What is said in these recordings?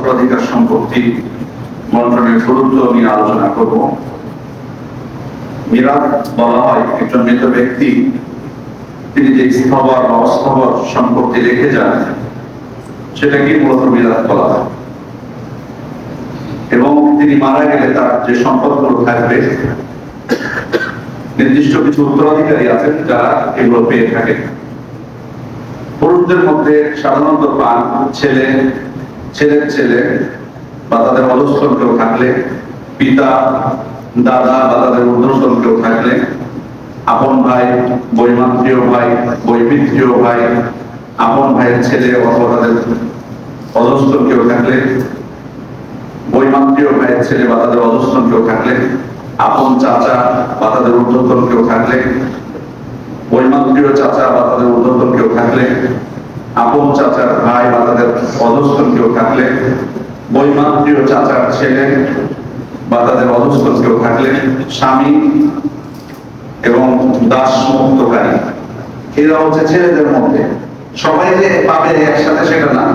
উত্তরাধিকার সম্পত্তি বন্টনের গুরুত্ব নিয়ে আলোচনা করব। মিরাথ বলা হয় একজন মৃত ব্যক্তি তিনি যে স্থাবর বা অস্থাবর সম্পত্তি রেখে যান সেটাকে মূলত মিরাথ বলা হয়। এবং তিনি মারা গেলে তার যে সম্পদগুলো থাকবে নির্দিষ্ট কিছু উত্তরাধিকারী আছেন যারা এগুলো পেয়ে থাকেন। পুরুষদের মধ্যে সাধারণত পান ছেলে, ছেলের ছেলে বা তাদের অধস্তন কেউ থাকলে, পিতা, দাদা বা তাদের ঊর্ধ্বতন কেউ থাকলে, আপন ভাই, বৈমাত্রীয় ভাই, বৈপিত্রীয় ভাই, আপন ভাইয়ের ছেলে অথবা তাদের অধস্তন কেউ থাকলে, বৈমাত্রীয় ভাইয়ের ছেলে বা তাদের অধস্তন কেউ থাকলে, আপন চাচা বা তাদের ঊর্ধ্বতন কেউ থাকলে, বৈমাত্রীয় চাচা বা তাদের ঊর্ধ্বতন কেউ থাকলে, আপন চাচার ভাই বা তাদের অধস্তন কেউ থাকলে, বৈমাত্রীয় চাচার ছেলে বা তাদের অধস্তন কেউ থাকলে, স্বামী এবং দাস মুক্তকারী, এরা হচ্ছে ছেলেদের মধ্যে। সবাই যে পাবে একসাথে সেটা না,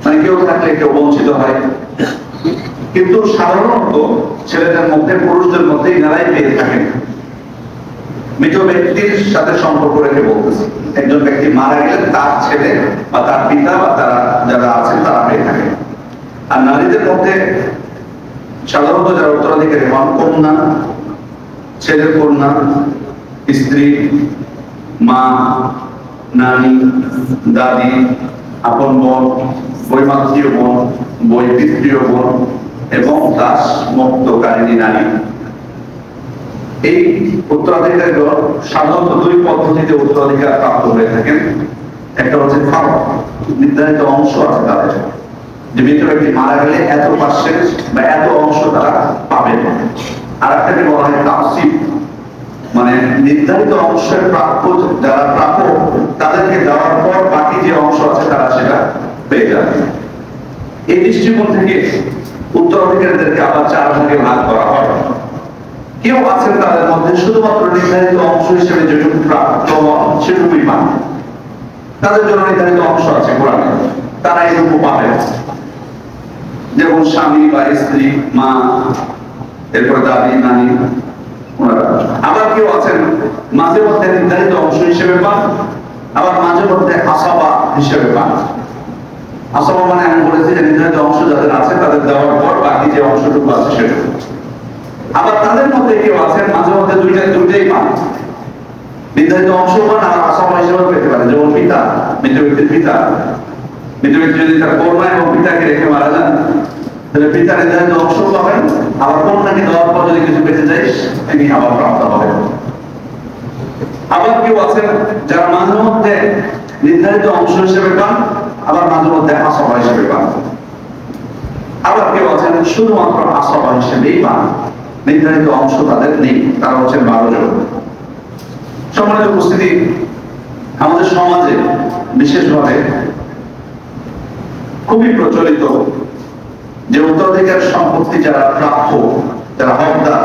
মানে কেউ থাকলে কেউ বঞ্চিত হয়, কিন্তু সাধারণত ছেলেদের মধ্যে, পুরুষদের মধ্যে এনারাই পেয়ে থাকেন। মৃত ব্যক্তির সাথে সম্পর্ক রেখে বলতেছি, একজন ব্যক্তি মারা গেলে তার ছেলে বা তার পিতা বা তারা যারা আছেন তারা পেয়ে থাকে। আর নারীদের মধ্যে সাধারণত যারা উত্তরাধিকারী হন কন্যা, ছেলের কন্যা, স্ত্রী, মা, নানি, দাদি, আপন বোন, বৈমাত্রীয় বোন, বৈপিত্রীয় বোন এবং দাস মুক্তকারিণী নারী। এই উত্তরাধিকারীরা সাধারণত দুই পদ্ধতিতে উত্তরাধিকার প্রাপ্ত হয়ে থাকেন। একটা হচ্ছে ফারক, নির্ধারিত অংশ আছে তাদের, যে মৃত ব্যক্তি মারা গেলে এত পার্সেন্ট বা এত অংশ তারা পাবেন। আর একটাকে বলা হয় তাফসিব, মানে নির্ধারিত অংশের প্রাপ্য যারা প্রাপ্য তাদেরকে দেওয়ার পর বাকি যে অংশ আছে তারা সেটা পেয়ে যাবে। এই দৃষ্টিকোণ থেকে উত্তরাধিকারীদেরকে আবার চার ভাগে ভাগ করা হয়। কেউ আছেন তাদের মধ্যে শুধুমাত্র নির্ধারিত অংশ হিসেবে যেটুকু প্রাপ্ত সেটুকুই পান, তাদের জন্য নির্ধারিত অংশ আছে কোরআনে, তারা এটুকু পাবে, যেমন স্বামী বা স্ত্রী, মা, এরপর দাদি, নানি। আবার কেউ আছেন মাঝে মধ্যে নির্ধারিত অংশ হিসেবে পান, আবার মাঝে মধ্যে আসাবা হিসেবে পান। আসাবা মানে আমি বলেছি যে নির্ধারিত অংশ যাদের আছে তাদের দেওয়ার পর বাকি যে অংশটুকু আছে সেটুকু। আবার তাদের মধ্যে কেউ আছেন মাঝে মধ্যে দুইটাই পান, নির্ধারিত অংশ পান আর আসাবা হিসেবে পেতে পারেন। যেমন পিতা, মৃত ব্যক্তির পিতা, মৃত ব্যক্তি যদি তার কন্যা এবং পিতাকে রেখে মারা যান তাহলে পিতা নির্ধারিত অংশ পাবেন, আবার কন্যাকে দেওয়ার পর যদি কিছু বেঁচে যায় তিনি আবার প্রাপ্ত হবেন। আবার কেউ আছেন যারা মাঝে মধ্যে নির্ধারিত অংশ হিসেবে পান, আবার মাঝে মধ্যে আসাবা হিসেবে পান। আবার কেউ আছেন শুধুমাত্র আসাবা হিসেবেই পান, নির্ধারিত অংশ তাদের নেই, তারা হচ্ছেন 12 জন। সম্মানিত উপস্থিতি, আমাদের সমাজে বিশেষভাবে খুবই প্রচলিত যে উত্তরাধিকার সম্পত্তি যারা প্রাপ্য, যারা হকদার,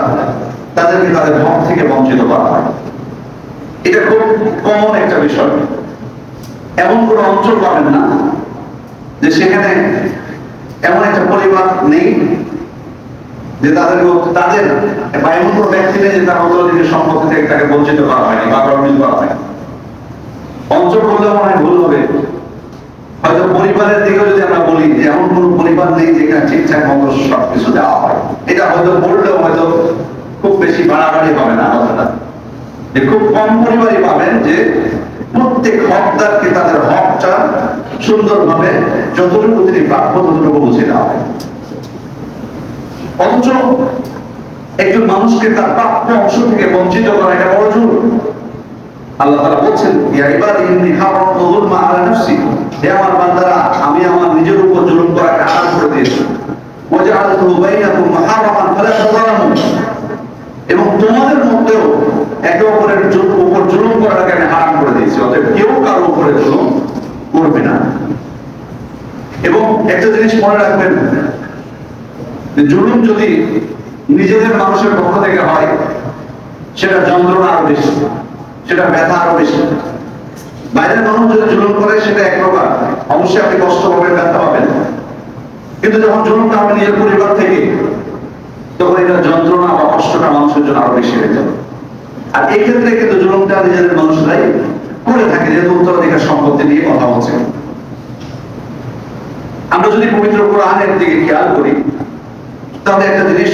তাদেরকে তাদের হক থেকে বঞ্চিত করা হয়। এটা খুব কমন একটা বিষয়। এমন কোন অঞ্চল পাবেন না যে সেখানে এমন একটা পরিবার নেই যে তাদের বা এমন কোন ব্যক্তি নেই যে তার উত্তরাধিকার সম্পত্তি থেকে তাকে বঞ্চিত করা হয়নি বা প্রভাবিত করা হয়নি। অঞ্চল বললে মনে হয় ভুল হবে, হয়তো পরিবারের দিকে যদি আমরা বলি যে এমন কোন পরিবার নেই যেখানে ঠিকঠাক মতো সবকিছু দেওয়া হয়, এটা হয়তো বললেও হয়তো খুব বেশি বাড়াবাড়ি হবে না কথাটা। যে খুব কম পরিবারই পাবেন যে প্রত্যেক হকদারকে তাদের হকটা সুন্দরভাবে যতটুকু তিনি প্রাপ্য ততটুকু বুঝে দেওয়া হয়। অথচ একজন মানুষকে তার প্রাপ্য অংশ থেকে বঞ্চিত করা এটা বড় জুলুম। আল্লাহ তাআলা বলেন, ইয়া ইবাদি ইন্নী হারামতু যুলমা আলা নাফসি, হে আমার বান্দারা আমি আমার নিজের উপর জুলুম করাকে হারাম করে দিয়েছি। ওয়া জাআলতুহু বাইনাকুম মুহাররামান ফালা তাযালামু, এবং তোমাদের মধ্যেও একে অপরের উপর জুলুম করাকে আমি হারাম করে দিয়েছি, অতএব কেউ কারো উপরে জুলুম করবে না। এবং একটা জিনিস মনে রাখবেন, জুলুম যদি নিজেদের মানুষের পক্ষ থেকে হয় সেটা যন্ত্রণা আরো বেশি, সেটা ব্যথা আরো বেশি। বাইরের মানুষ যদি জুলুম করে সেটা এক প্রকার, অবশ্যই আপনি কষ্ট পাবেন, ব্যথা পাবেন। কিন্তু যখন জুলুমটা হবে নিজের পরিবার থেকে, তখন এটা যন্ত্রণা বা কষ্টটা মানুষের জন্য আরো বেশি হয়ে যাবে। আর এই ক্ষেত্রে কিন্তু জুলুমটা নিজেদের মানুষরাই করে থাকে, যেহেতু উত্তরাধিকার সম্পত্তি নিয়ে কথা হচ্ছে। আমরা যদি পবিত্র কোরআনের দিকে খেয়াল করি, তাহলে একটা জিনিস,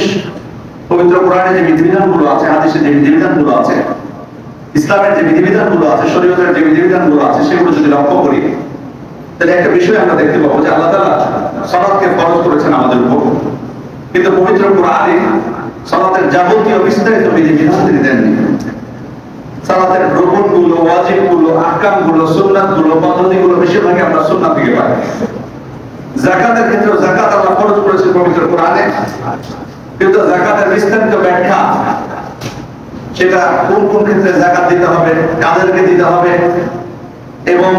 পবিত্র কোরআনে যে বিধিবিধানগুলো আছে, হাদিসের যে বিধিবিধানগুলো আছে, ইসলামের যে বিধিবিধানগুলো আছে, শরীয়তের যে বিধিবিধানগুলো আছে, সেগুলো যদি লক্ষ্য করি, তাহলে একটা বিষয় আমরা দেখতে পাবো যে আল্লাহ তাআলা সালাতকে ফরজ করেছেন আমাদের উপর, কিন্তু পবিত্র কোরআনে সালাতের যাবতীয় বিস্তারিত বিধিবিধান তিনি দেননি। সালাতের রুকুনগুলো, ওয়াজিবগুলো, আহকামগুলো, সুন্নাতগুলো, পদ্ধতিগুলো বেশিরভাগই আমরা সুন্নাত থেকে পাই। যাকাতের ক্ষেত্রে যাকাত আল্লাহ ফরজ করেছেন পবিত্র কোরআনে, কিন্তু যাকাতের বিস্তারিত ব্যাখ্যা, সেটা কোন কোন ক্ষেত্রে যাকাত দিতে হবে, কাদেরকে দিতে হবে এবং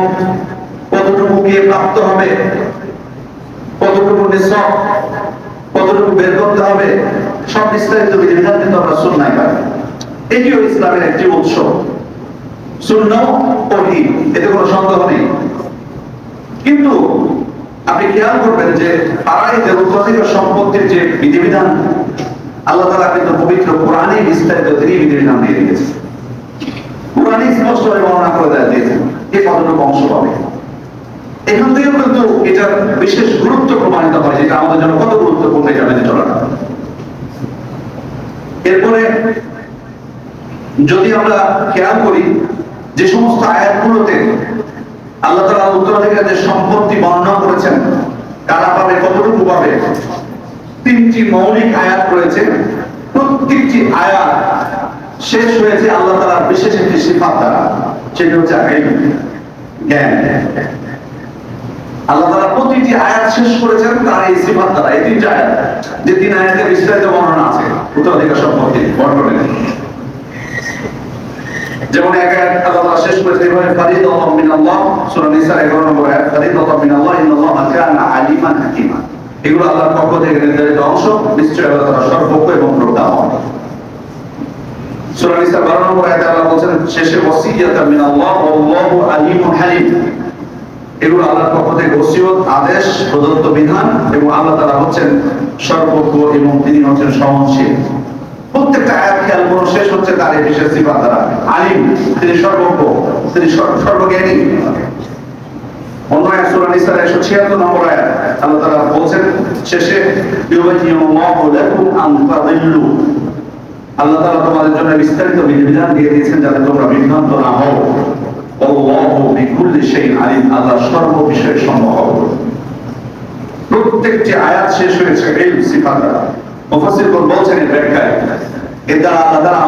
কতটুকু গিয়ে প্রাপ্ত হবে, কতটুকু নিসব, কতটুকু বের করতে হবে, সব বিস্তারিত বিধিবিধান কিন্তু আমরা সুন্নায় পাই। এটিও ইসলামের একটি উৎস, সুন্নাহ ওহী, এতে কোনো সন্দেহ নেই। কিন্তু আপনি খেয়াল করবেন যে ফারাইদের উত্তরাধিকার সম্পত্তির যে বিধিবিধান, আল্লাহ তাআলা কিন্তু পবিত্র কোরআনে বিস্তারিত তিনি বিধিবিধান দিয়ে দিয়েছেন। কোরআনে স্পষ্টভাবে বর্ণনা করে দিয়েছেন যে কতটুকু অংশ পাবে। এখান থেকেও কিন্তু এটার বিশেষ গুরুত্ব প্রমাণিত হয়, যেটা আমাদের জন্য কত গুরুত্বপূর্ণ এটা মেনে চলাটা। এরপরে যদি আমরা খেয়াল করি, যে সমস্ত আয়াতগুলোতে আল্লাহ তাআলা উত্তরাধিকারীদের সম্পত্তি বর্ণনা করেছেন, কারা পাবে, কতটুকু পাবে, তিনটি মৌলিক আয়াত রয়েছে। প্রত্যেকটি আয়াত শেষ হয়েছে আল্লাহ তাআলার বিশেষ একটি সিফাত দ্বারা, সেটা হচ্ছে জ্ঞান। আল্লাহ তাআলা প্রতিটি আয়াত শেষ করেছেন তার এই সিফাত দ্বারা। এই তিনটি আয়াত, যে তিন আয়াতে বিস্তারিত বর্ণনা আছে উত্তরাধিকার সম্পত্তি বর্ণনা, যেমন এক আয়াত আল্লাহ তাআলা শেষ করেছেন এভাবে, ফারিদাতাম মিনাল্লাহ, সূরা নিসা 11 নম্বর আয়াত, ফারিদাতাম মিনাল্লাহ ইন্নাল্লাহা কানা আলিমান হাকীমা। এগুলো আল্লাহর পক্ষ থেকে নির্ধারিত অংশ, নিশ্চয়ই আল্লাহ তাআলা সর্বজ্ঞ এবং প্রজ্ঞাময়। সূরা নিসা 12 নম্বর আয়াতে আল্লাহ বলেন শেষে, ওয়াসিয়াতাম মিনাল্লাহ ওয়াল্লাহু আলিমুন হালিম। এগুলো আল্লাহর পক্ষ থেকে ওসিয়ত, আদেশ, প্রদত্ত বিধান, এবং আল্লাহ তাআলা হচ্ছেন সর্বজ্ঞ এবং তিনি হচ্ছেন সহনশীল। প্রত্যেকটা আয়াত খেয়াল করুন, শেষ হচ্ছে তার এই বিশেষ সিফাত দ্বারা। আলিম, তিনি সর্বজ্ঞ, তিনি সর্বজ্ঞানী। অন্য আয়াত সূরা নিসা 176 নম্বর আয়াত আল্লাহ তাআলা বলেন শেষে, ইউবাইয়িনুল্লাহু লাকুম আন তাদিল্লু। আল্লাহ তাআলা তোমাদের জন্য বিস্তারিত বিধিবিধান দিয়ে দিয়েছেন যাতে তোমরা বিভ্রান্ত না হও। আল্লাহু বিকুল্লি শাইইন আলিম, আল্লাহ সর্ব বিষয়ে সম্যক। প্রত্যেকটি আয়াত শেষ হয়েছে এই সিফাত দ্বারা। মুফাসসিরগণ বলছেন এর ব্যাখ্যায়, এর দ্বারা আল্লাহ তাআলা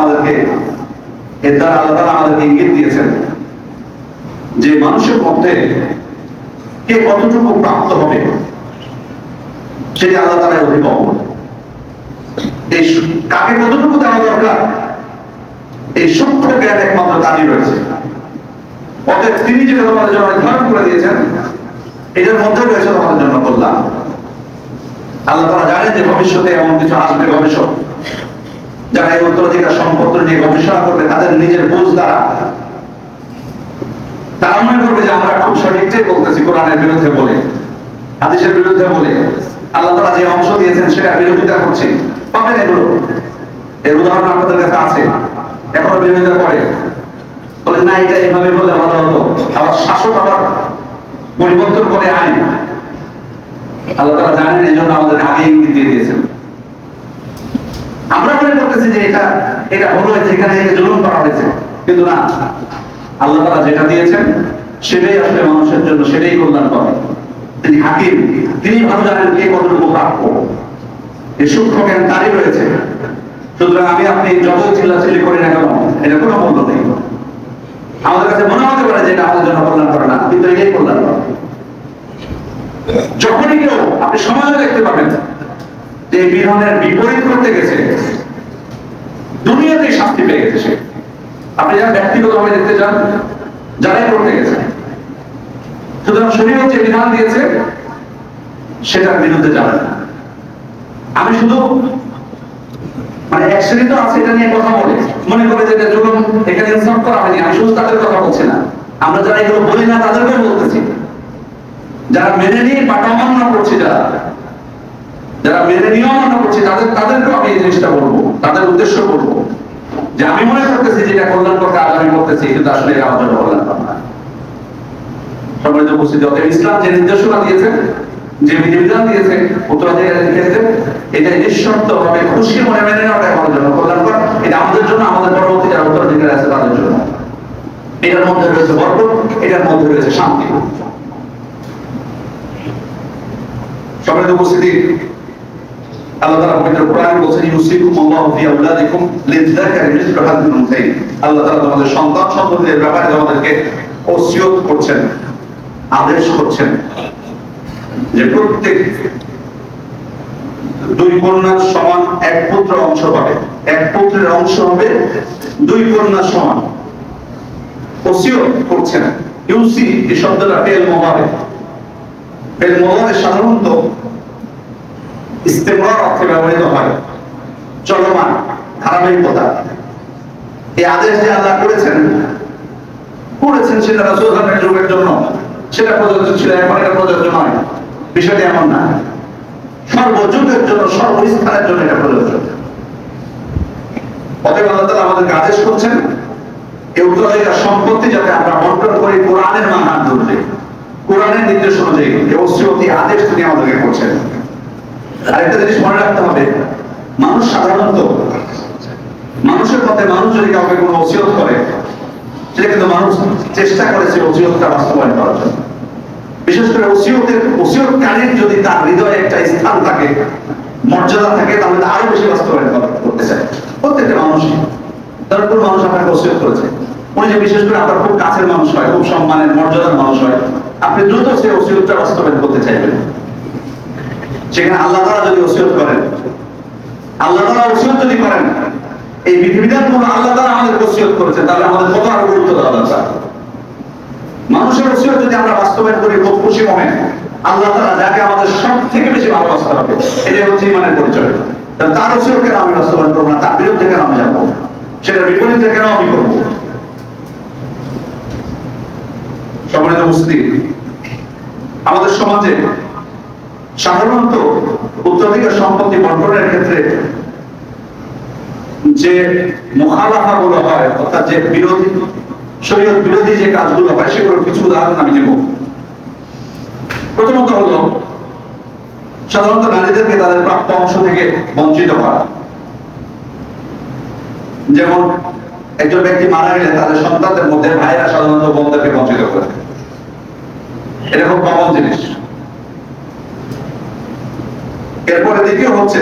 আমাদেরকে ইঙ্গিত দিয়েছেন যে মানুষের মধ্যে কে কতটুকু প্রাপ্ত হবে সেটা আল্লাহ তাআলা অধিক। এই কাকে কতটুকু দেওয়া দরকার, এই সূক্ষ্ম জ্ঞান একমাত্র তারই রয়েছে। অতএব তিনি যেটা তোমাদের জন্য নির্ধারণ করে দিয়েছেন, এটার মধ্যে রয়েছে তোমাদের জন্য কল্যাণ। আল্লাহ তাআলা জানেন যে ভবিষ্যতে এমন কিছু আসবে, ভবিষ্যৎ যারা এই উত্তরাধিকার সম্পত্তি নিয়ে গবেষণা করবে, তাদের নিজের বুঝ দ্বারা তারা মনে করবে যে আমরা খুব সঠিকটাই বলতেছি, কোরআনের বিরুদ্ধে বলে, হাদিসের বিরুদ্ধে বলে আল্লাহ তাআলা যে অংশ দিয়েছেন সেটা বিরোধিতা করছে। পাবেন এগুলো, এর উদাহরণ আপনাদের কাছে আছে, এখনো বিরোধিতা করে, বলে না এটা এইভাবে বলে ভালো হতো, আবার শাসক আবার পরিবর্তন করে আইন। আল্লাহ তাআলা জানেন, এই জন্য আমাদের আগে ইঙ্গিত দিয়ে দিয়েছেন। আমরা মনে করতেছি যে এটা হলো যেখানে জুলুম করা হয়েছে, কিন্তু না, আল্লাহ তাআলা যেটা দিয়েছেন সেটাই আসলে মানুষের জন্য, সেটাই কল্যাণ করে। তিনি হাকিম, তিনি ভালো জানেন কে কতটুকু প্রাপ্য। এই সূক্ষ্ম জ্ঞান তারই রয়েছে। সুতরাং আমি আপনি যত চিল্লাচিল্লি করি না কেন, এটা কোনো মূল্য নেই। আমাদের কাছে মনে হতে পারে যে এটা আমাদের জন্য কল্যাণ করে না, কিন্তু এটাই কল্যাণ করে। যখনই কেউ, আপনি সমাজে দেখতে পাবেন যে বিধানের বিপরীত করতে গেছে, দুনিয়াতেই শাস্তি পেয়ে গেছে। আপনি যারা ব্যক্তিগতভাবে দেখতে চান, যারাই করতে গেছে, সুতরাং শরীয়ত যে বিধান দিয়েছে সেটার বিরুদ্ধে যাবে না। আমি শুধু এক শ্রেণী তো আছে এটা নিয়ে কথা বলে, মনে করে যে এটা জুলুম, এখানে ইনসাফ করা হয়নি। আমি শুধু তাদের কথা বলছি না, আমরা যারা এগুলো বলি না তাদেরকেও বলতেছি, যারা মেনে নিয়ে পাঠ অমান্য করছি, যারা যারা মেনে নিয়ম মান্য করছে তাদেরকেও আমি এই জিনিসটা বলবো, তাদের উদ্দেশ্য বলবো যে আমি মনে করতেছি যেটা কল্যাণকর কাজ আমি করতেছি, কিন্তু আসলে এটা আমার জন্য কল্যাণকর না। সম্মানিত উপস্থিতি, অতএব ইসলাম যে নির্দেশনা দিয়েছে, যে বিধিবিধান দিয়েছে উত্তরাধিকারের ক্ষেত্রে, এটা নিঃশর্ত ভাবে খুশি মনে মেনে নেওয়াটা আমাদের জন্য কল্যাণকর। এটা আমাদের জন্য, আমাদের পরবর্তী যারা উত্তরাধিকার আছে তাদের জন্য। এটার মধ্যে রয়েছে বরকত, এটার মধ্যে রয়েছে শান্তি। সম্মানিত উপস্থিতি, আল্লাহ তাআলা পবিত্র কোরআনে বলেছেন ইউসিকুমুল্লাহু ফি আওলাদিকুম লিযযাকারি মিসলু হাযিল উনসাইন। আল্লাহ তাআলা তোমাদের সন্তান সন্ততিদের ব্যাপারে আমাদেরকে ওসিয়ত করছেন, আদেশ করছেন যে প্রত্যেক দুই কন্যার সমান এক পুত্র অংশ পাবে, এক পুত্রের অংশ হবে দুই কন্যার সমান। ওসিয়ত করছেন। ইউসি এই শব্দটা ফেল মুবারে, ফেল মুবারে সাধারণত ইস্তেমরার অর্থে ব্যবহৃত হয়, চলমান, ধারাবাহিকতা। এই আদেশ যে আল্লাহ করেছেন সেটা রাসূলের যুগের জন্য, সেটা প্রযোজ্য ছিল, এখন এটা প্রযোজ্য নয়। বিষয়টি এমন না, সর্বযুগের জন্য, সর্বস্থানের জন্য এটা প্রযোজ্য। অতএব আল্লাহ তাআলা আমাদেরকে আদেশ করছেন এই উত্তরাধিকার সম্পত্তি যাতে আমরা বন্টন করি কোরআনের মানহার ধরে, কোরআনের নির্দেশ অনুযায়ী। এই ওসিয়তি আদেশ তিনি আমাদেরকে করছেন। আরেকটা জিনিস মনে রাখতে হবে, মানুষ সাধারণত, মানুষের পথে মানুষ যদি কাউকে কোনো ওসিয়ত করে, সেটা কিন্তু মানুষ চেষ্টা করেছে ওসিয়তটা বাস্তবায়ন করার জন্য। বিশেষ করে ওসিয়তকারীর যদি তার হৃদয়ে একটা স্থান থাকে, মর্যাদা থাকে, তাহলে আরো বেশি বাস্তবায়ন করতে চায় প্রত্যেকটা মানুষই। তার কোন মানুষ আপনাকে ওসিয়ত করেছে, উনি যে বিশেষ করে আপনার খুব কাছের মানুষ হয়, খুব সম্মানের মর্যাদার মানুষ হয়, আপনি দ্রুত সেই ওসিয়তটা বাস্তবায়ন করতে চাইবেন। সেখানে আল্লাহ তাআলা যদি ওসিয়ত করেন, আল্লাহ তাআলা ওসিয়ত যদি করেন, এই বিধিবিধানগুলো আল্লাহ তাআলা আমাদের ওসিয়ত করেছেন, তাহলে আমাদের কত আরো গুরুত্ব দেওয়া দরকার। মানুষের ওসিয়ত যদি আমরা বাস্তবায়ন করি খুব খুশি মনে, আল্লাহ তাআলা যাকে আমাদের সব থেকে বেশি ভালোবাসতে হবে, এটাই হচ্ছে ঈমানের পরিচয়। তার ওসিয়ত কেন আমি বাস্তবায়ন করবো না, তার বিরুদ্ধে কেন আমি যাবো, সেটার বিপরীতে কেন আমি করবো? সম্মানিত উপস্থিতি, আমাদের সমাজে সাধারণত উত্তরাধিকার সম্পত্তি বন্টনের ক্ষেত্রে যে মুখালাফা গুলো হয়, অর্থাৎ যে বিরোধী, শরীয়ত বিরোধী যে কাজগুলো হয়, সেগুলোর কিছু উদাহরণ আমি দেব। প্রথমত হলো সাধারণত নারীদেরকে তাদের প্রাপ্য অংশ থেকে বঞ্চিত করা। যেমন একজন ব্যক্তি মারা গেলে তাদের সন্তানদের মধ্যে ভাইরা সাধারণত বোনদেরকে বঞ্চিত করে, এটা খুব কমন জিনিস। এরপরে দ্বিতীয় হচ্ছে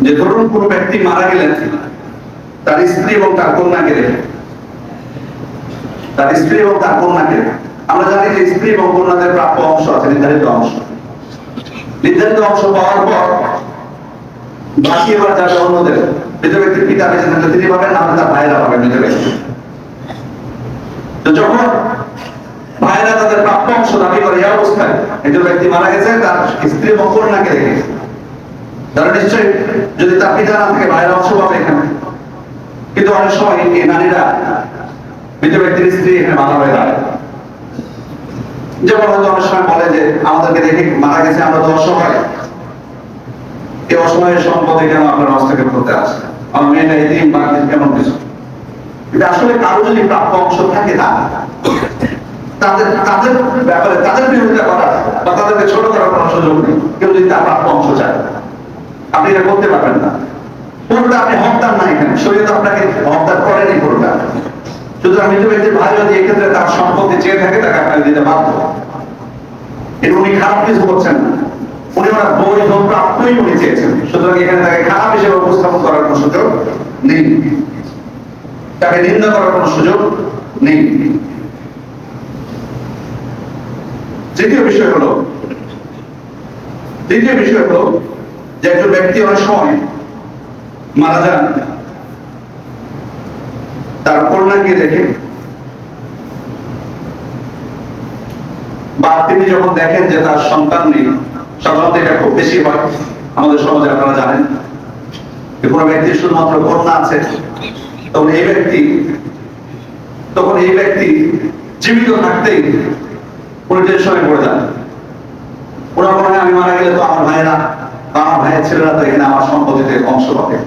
যে ধরুন কোন ব্যক্তি মারা গেলেন, তার স্ত্রী এবং তার কন্যাকে রেখে, তার স্ত্রী এবং তার কন্যাকে, আমরা জানি যে স্ত্রী এবং কন্যাদের প্রাপ্য অংশ আছে, নির্ধারিত অংশ। নির্ধারিত অংশ পাওয়ার পর বাকি এবার যাবে অন্যদের। মৃত ব্যক্তির পিতা বেঁচে থাকলে তিনি পাবেন, না হলে তার ভাইয়েরা পাবেন মৃত ব্যক্তি। তো যখন ভাইয়েরা তাদের প্রাপ্য অংশ দাবি করে, এই অবস্থায় একজন ব্যক্তি মারা গেছে, তার স্ত্রী এবং কন্যাকে রেখে, তারা নিশ্চয়ই যদি তার পিতা না থাকে ভাইয়েরা অংশ পাবে এখানে। কিন্তু অনেক সময় এই নারীরা, মৃত ব্যক্তির স্ত্রী এখানে বাধা হয়ে দাঁড়ায়। যেমন হয়তো অনেক সময় বলে যে আমাদেরকে রেখে মারা গেছে, আমরা তো অসহায়, এই অসহায়ের সম্পদে কেন আপনার হস্তক্ষেপ করতে আসে, আমার মেয়েটা এদিন বা কেমন কিছু। কিন্তু আসলে কারো যদি প্রাপ্য অংশ থাকে, তাদের তাদের ব্যাপারে তাদের বিরোধিতা করা বা তাদেরকে ছোট করার কোনো সুযোগ নেই। কেউ যদি তার প্রাপ্য অংশ চায়, আপনি এটা করতে পারবেন না। পুরোটা আপনি হকদার না, এখানে শরীয়ত আপনাকে হকদার করেনি পুরোটা। সুতরাং মৃত ব্যক্তির ভাই যদি এক্ষেত্রে তার সম্পত্তি চেয়ে থাকে, তাকে আপনাকে দিতে বাধ্য। এটা উনি খারাপ কিছু করছেন না, উনি ওনার বৈধ প্রাপ্যই উনি চেয়েছেন। সুতরাং এখানে তাকে খারাপ হিসেবে উপস্থাপন করার কোনো সুযোগ নেই, তাকে নিন্দা করার কোনো সুযোগ নেই। দ্বিতীয় বিষয় হলো যে একজন ব্যক্তি অনেক সময় মারা যান, তার কন্যাকে রেখে, বা তিনি যখন দেখেন যে তার সন্তান নেই, সাধারণত এটা খুব বেশি হয় আমাদের সমাজে, আপনারা জানেন। কোনো ব্যক্তির শুধুমাত্র কন্যা আছে, তখন এই ব্যক্তি জীবিত থাকতেই উনি টেনশনে পড়ে যান। ওরা মনে হয় আমি মারা গেলে তো আমার ভাইয়েরা ভাইয়ের ছেলেরা তো এখানে আমার সম্পত্তিতে অংশ পাবে।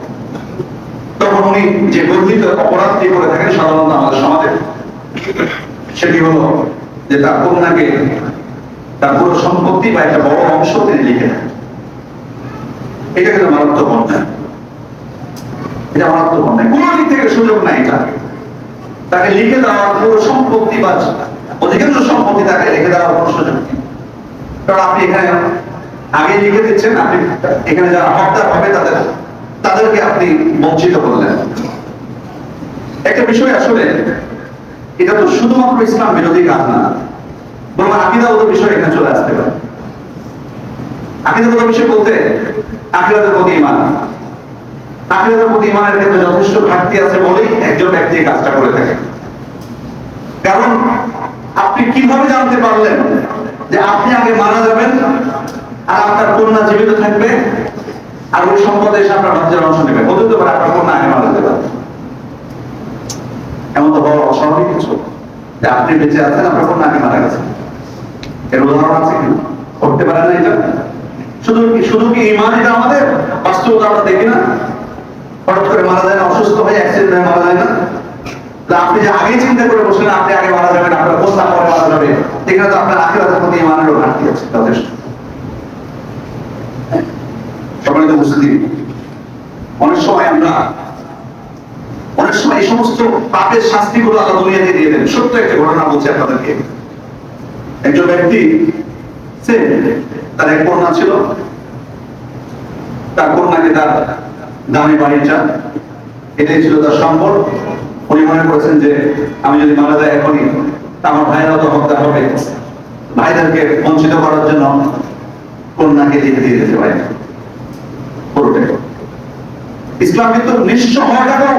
তখন উনি যে গর্বিত অপরাধটি করে থাকেন সাধারণত আমাদের সমাজে, সেটি হলো যে তার কন্যাকে তার পুরো সম্পত্তি বা একটা বড় অংশ তিনি লিখে দেন। এটা কিন্তু মারাত্মক অন্যায়, এটা মারাত্মক অন্যায়, কোন দিক থেকে সুযোগ নাই তাকে লিখে দেওয়ার পুরো সম্পত্তি বা অধিকাংশ সম্পত্তি তাকে লিখে দেওয়ার কোনো সুযোগ নেই। কারণ আপনি এখানে আগে লিখে দিচ্ছেন, আপনি এখানে যারা হকদার হবে তাদেরকে আপনি বঞ্চিত করলেন। একটা বিষয় আসলে এটা তো শুধুমাত্র ইসলাম বিরোধী কাজ না, বরং আকীদাগত বিষয় এখানে চলে আসতে পারে। আকীদাগত বিষয় বলতে আখিরাতের প্রতি ঈমান, আখিরাতের প্রতি ঈমানের ক্ষেত্রে যথেষ্ট ঘাটতি আছে বলেই একজন ব্যক্তি এই কাজটা করে থাকে। কারণ আপনি কিভাবে জানতে পারলেন যে আপনি আগে মারা যাবেন আর আপনার কন্যা জীবিত থাকবে আর ওই সম্পদে এসে আপনার ভাজ্যের অংশ নেবে? হতে পারে আপনার কন্যা আগে মারা যেতে পারে, এমন তো বড় অস্বাভাবিক কিছু যে আপনি বেঁচে আছেন, আপনার কন্যা আগে মারা গেছে। এর উদাহরণ আছে কি? করতে পারে না এটা? শুধু কি ঈমান এটা আমাদের বাস্তবতা আমরা দেখি না? হঠাৎ করে মারা যায় না, অসুস্থ হয়ে অ্যাক্সিডেন্ট হয়ে মারা যায় না? আপনি যে আগে চিন্তা করে বসলেন আপনি আগে মারা যাবেন, আপনার কন্যা পরে মারা যাবে, এখানে তো আপনার আখিরাতের প্রতি ঈমানেরও ঘাটতি আছে যথেষ্ট। সম্মানিত উপস্থিতি, অনেক সময় এই সমস্ত পাপের শাস্তিগুলো আল্লাহ দুনিয়াতে দিয়ে দেন। সত্য একটা ঘটনা বলছি আপনাদেরকে। একজন ব্যক্তি তার এক কন্যা ছিল, তার কন্যাকে তার দামি বাড়িটা, এটাই ছিল তার সম্পদ। উনি মনে করেছেন যে আমি যদি মারা যাই এখনই আমার ভাইরাও তো হত্যা হবে, ভাইদেরকে বঞ্চিত করার জন্য কন্যাকে লিখে দিয়ে দিতে পারে। ইসলাম কিন্তু নিঃস্ব হওয়াটাকেও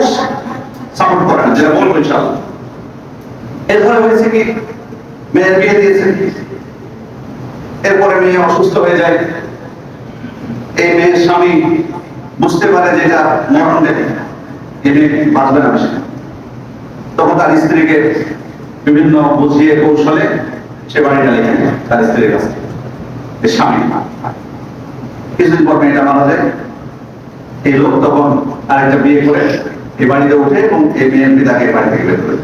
সাপোর্ট করে না, যেটা বলবো ইনশাআল্লাহ। এরপরে হয়েছে কি, মেয়ের বিয়ে দিয়েছে, এরপরে মেয়ে অসুস্থ হয়ে যায়। এই মেয়ের স্বামী বুঝতে পারে যে এটা মরণ দেবে, এই মেয়ে বাঁচবে না বেশি। তখন তার স্ত্রীকে বিভিন্ন বুঝিয়ে কৌশলে সে বাড়িটা লিখে নেয় তার স্ত্রীর কাছে। স্বামী কিছুদিন পর মেয়েটা মারা যায়। এই লোক তখন আরেকটা বিয়ে করে এই বাড়িতে উঠে এবং এই মেয়ের পিতাকে বাড়ি থেকে বের করে।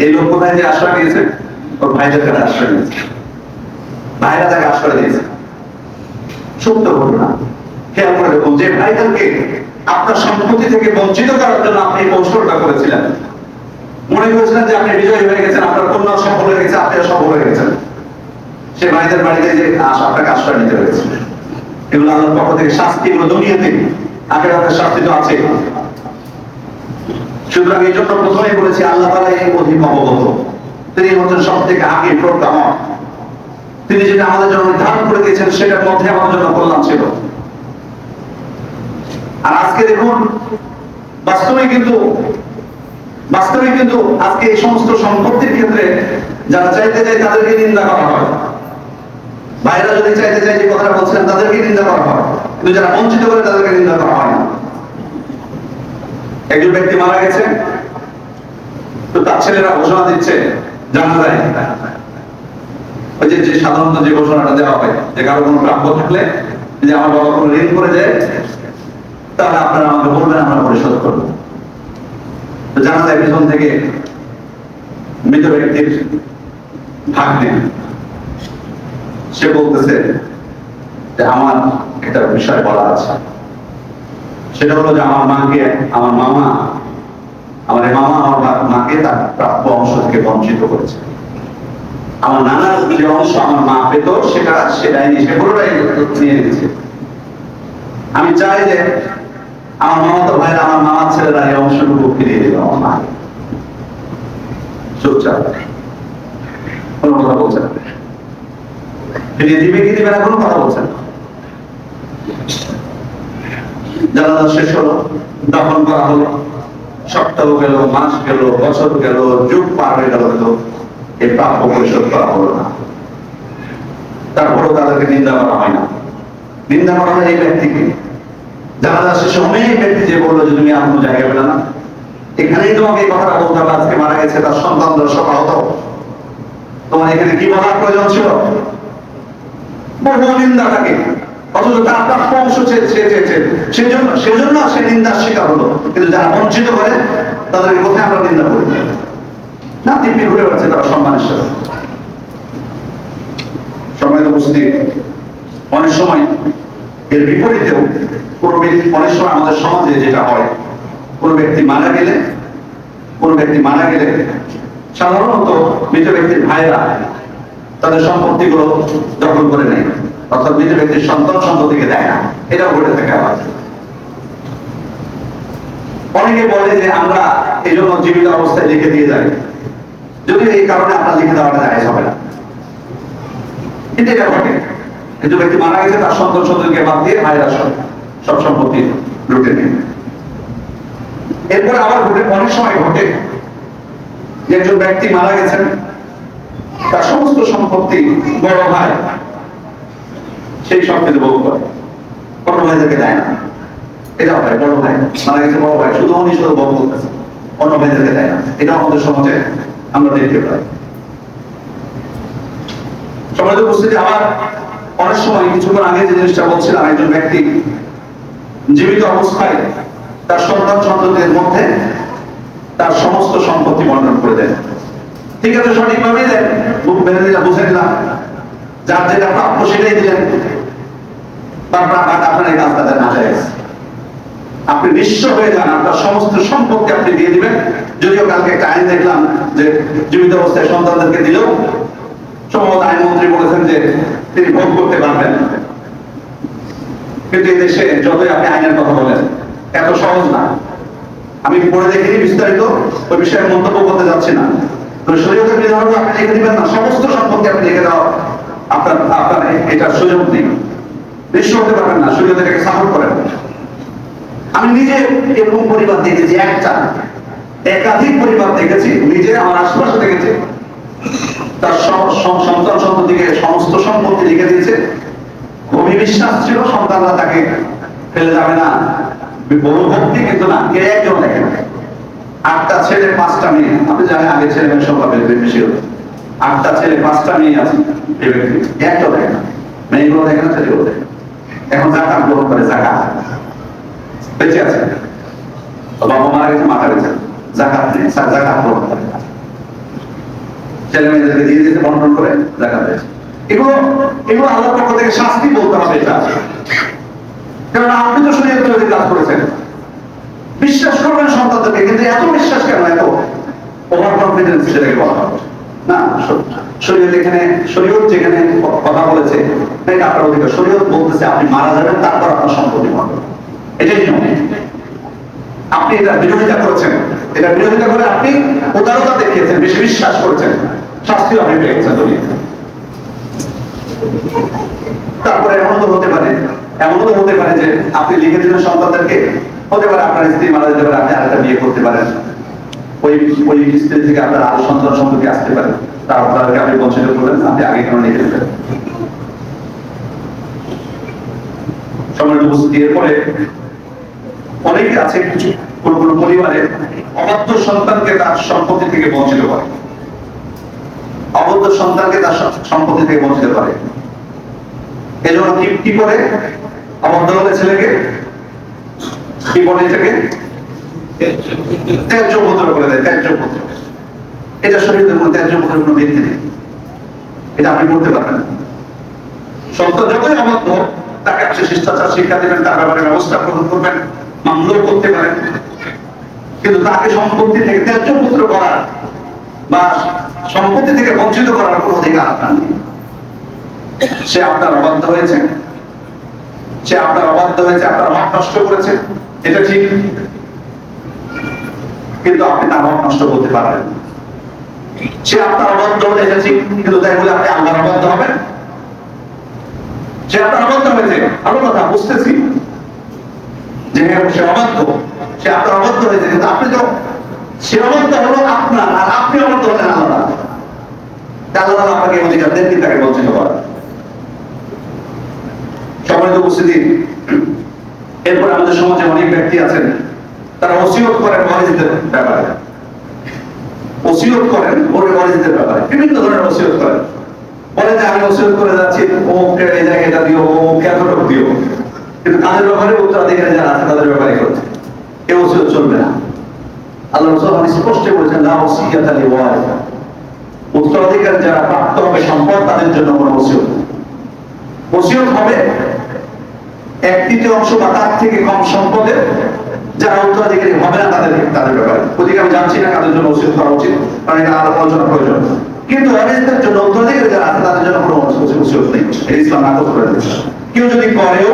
এই লোক কোথায় যে আশ্রয় নিয়েছে? ওর ভাইদের কাছে আশ্রয় নিয়েছে, ভাইরা তাকে আশ্রয় দিয়েছে। সত্য ঘটনা, খেয়াল করে দেখুন যে ভাইদেরকে আপনার সম্পত্তি থেকে বঞ্চিত করার জন্য আপনি কৌশলটা করেছিলেন। মনে করেছিলেন যে আপনি বিজয়ী হয়ে গেছেন, আপনার কন্যা সফল হয়ে গেছে, আপনিও সফল হয়ে গেছেন। সে ভাইদের বাড়িতে যে আপনাকে আশ্রয় নিতে হয়েছে। এগুলো আল্লাহর পক্ষ থেকে শাস্তি, এগুলো দুনিয়াতে, আখিরাতের শাস্তি তো আছে। সুতরাং এই জন্য প্রথমেই বলেছি আল্লাহ তাআলা এই অধিক অবগত, তিনি হচ্ছেন সব থেকে আগে প্রজ্ঞাময়। তিনি যেটা আমাদের জন্য নির্ধারণ করে দিয়েছেন সেটার মধ্যে আমাদের জন্য কল্যাণ ছিল। আর আজকে দেখুন বাস্তবে কিন্তু আজকে এই সমস্ত সম্পত্তির ক্ষেত্রে যারা চাইতে চায় তাদেরকে নিন্দা করা হয়। ভাইরা যদি চাইতে চায় যে কথাটা বলছেন তাদেরকে নিন্দা করা হয়, কিন্তু যারা বঞ্চিত করে তাদেরকে নিন্দা করা হয় না। একজন ব্যক্তি মারা গেছে, তো তার ছেলেরা ঘোষণা দিচ্ছে জানা যায় ওই যে সাধারণত যে ঘোষণাটা দেওয়া হয় যে কারো কোনো প্রাপ্য থাকলে যে আমার বাবা কোনো ঋণ করে যায় তাহলে আপনারা আমাকে বলবেন, আমরা পরিশোধ করবো। তো জানা যায় পিছন থেকে মৃত ব্যক্তির ভাগ্নে সে বলতেছে যে আমার একটা বিষয় বলা আছে, সেটা হলো যে আমার মাকে, আমার মামা আমার মাকে তার প্রাপ্য অংশ থেকে বঞ্চিত করেছে। আমার নানার যে অংশ আমার মা পেত সেটাই নিয়ে পুরোটাই নিয়ে নিচ্ছে। আমি চাই যে আমার মামাতো ভাইরা, আমার মামার ছেলেরা এই অংশটুকু ফিরিয়ে দিল আমার মা। চুপচাপ, কোনো কথা বলছে না। ফিরিয়ে দিবে কি দিবে না কোনো কথা বলছে না। জানাজা শেষ হলো, দাফন করা হলো, সপ্তাহ গেল, মাস গেল, বছর গেল, যুগ পার হয়ে গেল, কিন্তু এই প্রাপ্য পরিশোধ করা হলো না। তারপরেও তাদেরকে নিন্দা করা হয় না। নিন্দা করা হয় এই ব্যক্তিকে। জানাজা শেষে অনেক ব্যক্তি যে বললো যে তুমি আর কোনো জায়গায় পেলে না, এখানেই তোমাকে এই কথাটা বলতে হবে, আজকে মারা গেছে তার সন্তানরা সকাল হতো, তোমার এখানে কি বলার প্রয়োজন ছিল? বহু নিন্দা থাকে। অথচ তার প্রাপ্য অংশ চেয়েছে, সেজন্য সে নিন্দার শিকার হলো। কিন্তু যারা বঞ্চিত করে তাদেরকে কোথায় আমরা নিন্দা করি না, দিব্যি ঘুরে বেড়াচ্ছে তারা সম্মানের সাথে। সম্মানিত উপস্থিতি, অনেক সময় এর বিপরীতেও অনেক সময় আমাদের সমাজে যেটা হয়, কোনো ব্যক্তি মারা গেলে সাধারণত মৃত ব্যক্তির ভাইরা তাদের সম্পত্তিগুলো দখল করে নেয়, অর্থাৎ মৃত ব্যক্তির সন্ততিকে দেয় না। এটাও ঘটে থাকে। আবার অনেকে বলে যে আমরা এই জন্য জীবিত অবস্থায় লিখে দিয়ে যাই, যদি এই কারণে আপনার লিখে দেওয়াটা যায় হবে না, কিন্তু এটা ঘটে। কিন্তু ব্যক্তি মারা গেছে, তার সন্ততিকে বাদ দিয়ে ভাইরা সব সম্পত্তি লুটে নেয়। এরপরে আবার অনেক সময় ঘটে যে একজন ব্যক্তি মারা গেছেন, তার সমস্ত সম্পত্তি বড় ভাই সেই সব কিছু ভোগ করে, ছোট ভাইদেরকে দেয় না। এটা হয়, বড় ভাই মারা গেছে, বড় ভাই শুধু ভোগ করতেছে, অন্য ভাইদেরকে দেয় না। এটা আমাদের সমাজে আমরা দেখতে পাই। সমাজে উপস্থিতি, আমার অনেক সময় কিছুক্ষণ আগে যে জিনিসটা বলছিলাম, একজন ব্যক্তি জীবিত অবস্থায় তার সন্ততিদের মধ্যে তার সমস্ত সম্পত্তি বন্টন করে দেন। ঠিক আছে, সঠিকভাবেই দেন, মেনে নিলাম, বুঝে নিলাম, যার যেটা প্রাপ্য সেটাই দিলেন। তারপর আপনার এই কাজটা না যায়, আপনি নিঃস্ব হয়ে যান, আপনার সমস্ত সম্পত্তি আপনি দিয়ে দিবেন। যদিও কালকে একটা আইন দেখলাম যে জীবিত অবস্থায় সন্তানদেরকে দিলেও সম্ভবত আইনমন্ত্রী বলেছেন যে তিনি ভোগ করতে পারবেন। কিন্তু এই দেশে যতই আপনি আইনের কথা বলেন, এত সহজ না। আমি পড়ে দেখিনি বিস্তারিত, ওই বিষয়ে মন্তব্য করতে যাচ্ছি না। শরীয়তের বিধানও আপনি লিখে দিবেন না, সমস্ত সম্পত্তি আপনি লিখে দেওয়া আপনার এটা সুযোগ নেই, নিঃস্ব হতে পারবেন না। শরীয়ত এটাকে সাপোর্ট করেন। আমি নিজে এরকম পরিবার দেখেছি, একাধিক পরিবার দেখেছি, নিজে আমার আশেপাশে দেখেছি। তার সন্ততিকে সমস্ত সম্পত্তি লিখে দিয়েছে। খুবই বিশ্বাস ছিল সন্তানরা তাকে ফেলে যাবে না, বহু ভক্তি, কিন্তু না, কে একজন দেখেন। 8টা ছেলে 5টা মেয়ে, আপনি জানেন আগে ছেলে মেয়ের সংখ্যা বেশি হতো। 8টা ছেলে 5টা মেয়ে আছে, এই ব্যক্তি একটাও দেখে না, মেয়েগুলো দেখে না, ছেলেগুলো দেখে। এখন জাকাত গ্রহণ করে, জাকাত বেঁচে আছে, বাবা মারা গেছে, মারা গেছে, জাকাত নেই, জাকাত গ্রহণ করে, ছেলে মেয়েদেরকে দিয়ে দিতে বন্টন করে জাকাত দেয়। এগুলো আল্লাহর পক্ষ থেকে শাস্তি বলতে হবে এটা, কারণ আপনি তো শরীয়ত বিরোধী কাজ করেছেন। বিশ্বাস করবেন সন্তানদেরকে, কিন্তু এত বিশ্বাস কেন, এত ওভার কনফিডেন্স সেটাকে বলা হবে না। শরীয়ত যেখানে কথা বলেছে এটা আপনার অধিকার। শরীয়ত বলতেছে আপনি মারা যাবেন, তারপর আপনার সম্পত্তি বন্টন, এটাই নিয়ম। আপনি এটা বিরোধিতা করেছেন, এটা বিরোধিতা করে আপনি উদারতা দেখিয়েছেন, বেশি বিশ্বাস করেছেন, শাস্তিও আপনি পেয়ে গেছেন দুনিয়াতে। তারপরে এমনও তো হতে পারে যে আপনি লিখে দিলেন সন্তানদেরকে, হতে পারে আপনার স্ত্রী মারা যেতে পারে, আপনি আরেকটা বিয়ে করতে পারেন, ওই স্ত্রী থেকে আপনার আরো সন্তান সম্পর্কে আসতে পারে, তারপরে আপনি বঞ্চিত করলেন, আপনি আগে কেন লিখে দিলেন। সময়ের উপস্থিতি। এরপরে অনেকে আছে, কোন পরিবারে অবাধ্য সন্তানকে তার সম্পত্তি থেকে বঞ্চিত করে, অবদ্ধ সন্তানকে তার সম্পত্তি থেকে বঞ্চিত করে। এজন্য কি করে, অবদ্ধ হলে ছেলেকে কি বলে, এটাকে ত্যায্য পুত্র করে দেয়, ত্যায্য পুত্র। এটা শরীয়তের মধ্যে ত্যায্য পুত্রের কোনো ভিত্তি নেই, এটা আপনি করতে পারবেন না। সন্তান যতই অবদ্ধ, তাকে আপনি শিষ্টাচার শিক্ষা দেবেন, তার ব্যাপারে ব্যবস্থা গ্রহণ করবেন, মামলাও করতে পারেন, কিন্তু তাকে সম্পত্তি থেকে ত্যায্য পুত্র করার বা সম্পত্তি থেকে বঞ্চিত করার কোনো অধিকার আপনার নেই। সে আপনার অবাধ্য হয়েছে, আপনার হক নষ্ট করেছে, এটা ঠিক, কিন্তু আপনি তার হক নষ্ট করতে পারবেন। সে আপনার অবাধ্য হতে এসেছে, কিন্তু তাই বলে আপনি আল্লাহর অবাধ্য হবেন? সে আপনার অবাধ্য হয়েছে, ভালো কথা, বুঝতেছি যে সে অবাধ্য, সে আপনার অবাধ্য হয়েছে, কিন্তু আপনি তো, সে অবাধ্য হলো আপনার, আর আপনি অবাধ্য হলেন আল্লাহ। আল্লাহ আপনাকে অধিকার দেন, কিন্তু তাকে বঞ্চিত করা। সম্মানিত উপস্থিতি, এরপর আমাদের সমাজে অনেক ব্যক্তি আছেন, তারা ওসিয়ত করেন ওয়ারিসদের ব্যাপারে, বিভিন্ন ধরনের ওসিয়ত করেন। বলে যে আমি ওসিয়ত করে যাচ্ছি, অমুককে এই জায়গাটা দিও, অমুককে এতটুকু দিও। তাদের ব্যাপারে উত্তরাধিকারী যারা আছে তাদের ব্যাপারে করছে, এ ওসিয়ত চলবে না। আল্লাহ রাসূল স্পষ্ট বলেছেন, লা ওসিয়াতা লিওয়ারিস, উত্তরাধিকারী যারা প্রাপ্ত হবে সম্পদ তাদের জন্য কোনো ওসিয়ত নেই। ওসিয়ত হবে 1/3 বা তার থেকে কম সম্পদের যারা উত্তরাধিকারী হবে না তাদের ব্যাপারে। ওদিকে আমি জানছি না কাদের জন্য ওসিয়ত করা উচিত, কারণ এটা আলোচনা প্রয়োজন। কিন্তু অরিস্তার জন্য উত্তরাধিকারী যারা আছে তাদের জন্য কোনো ওসিয়ত নেই, এটা ইসলাম নাকচ করে দিয়েছে। কেউ যদি করেও,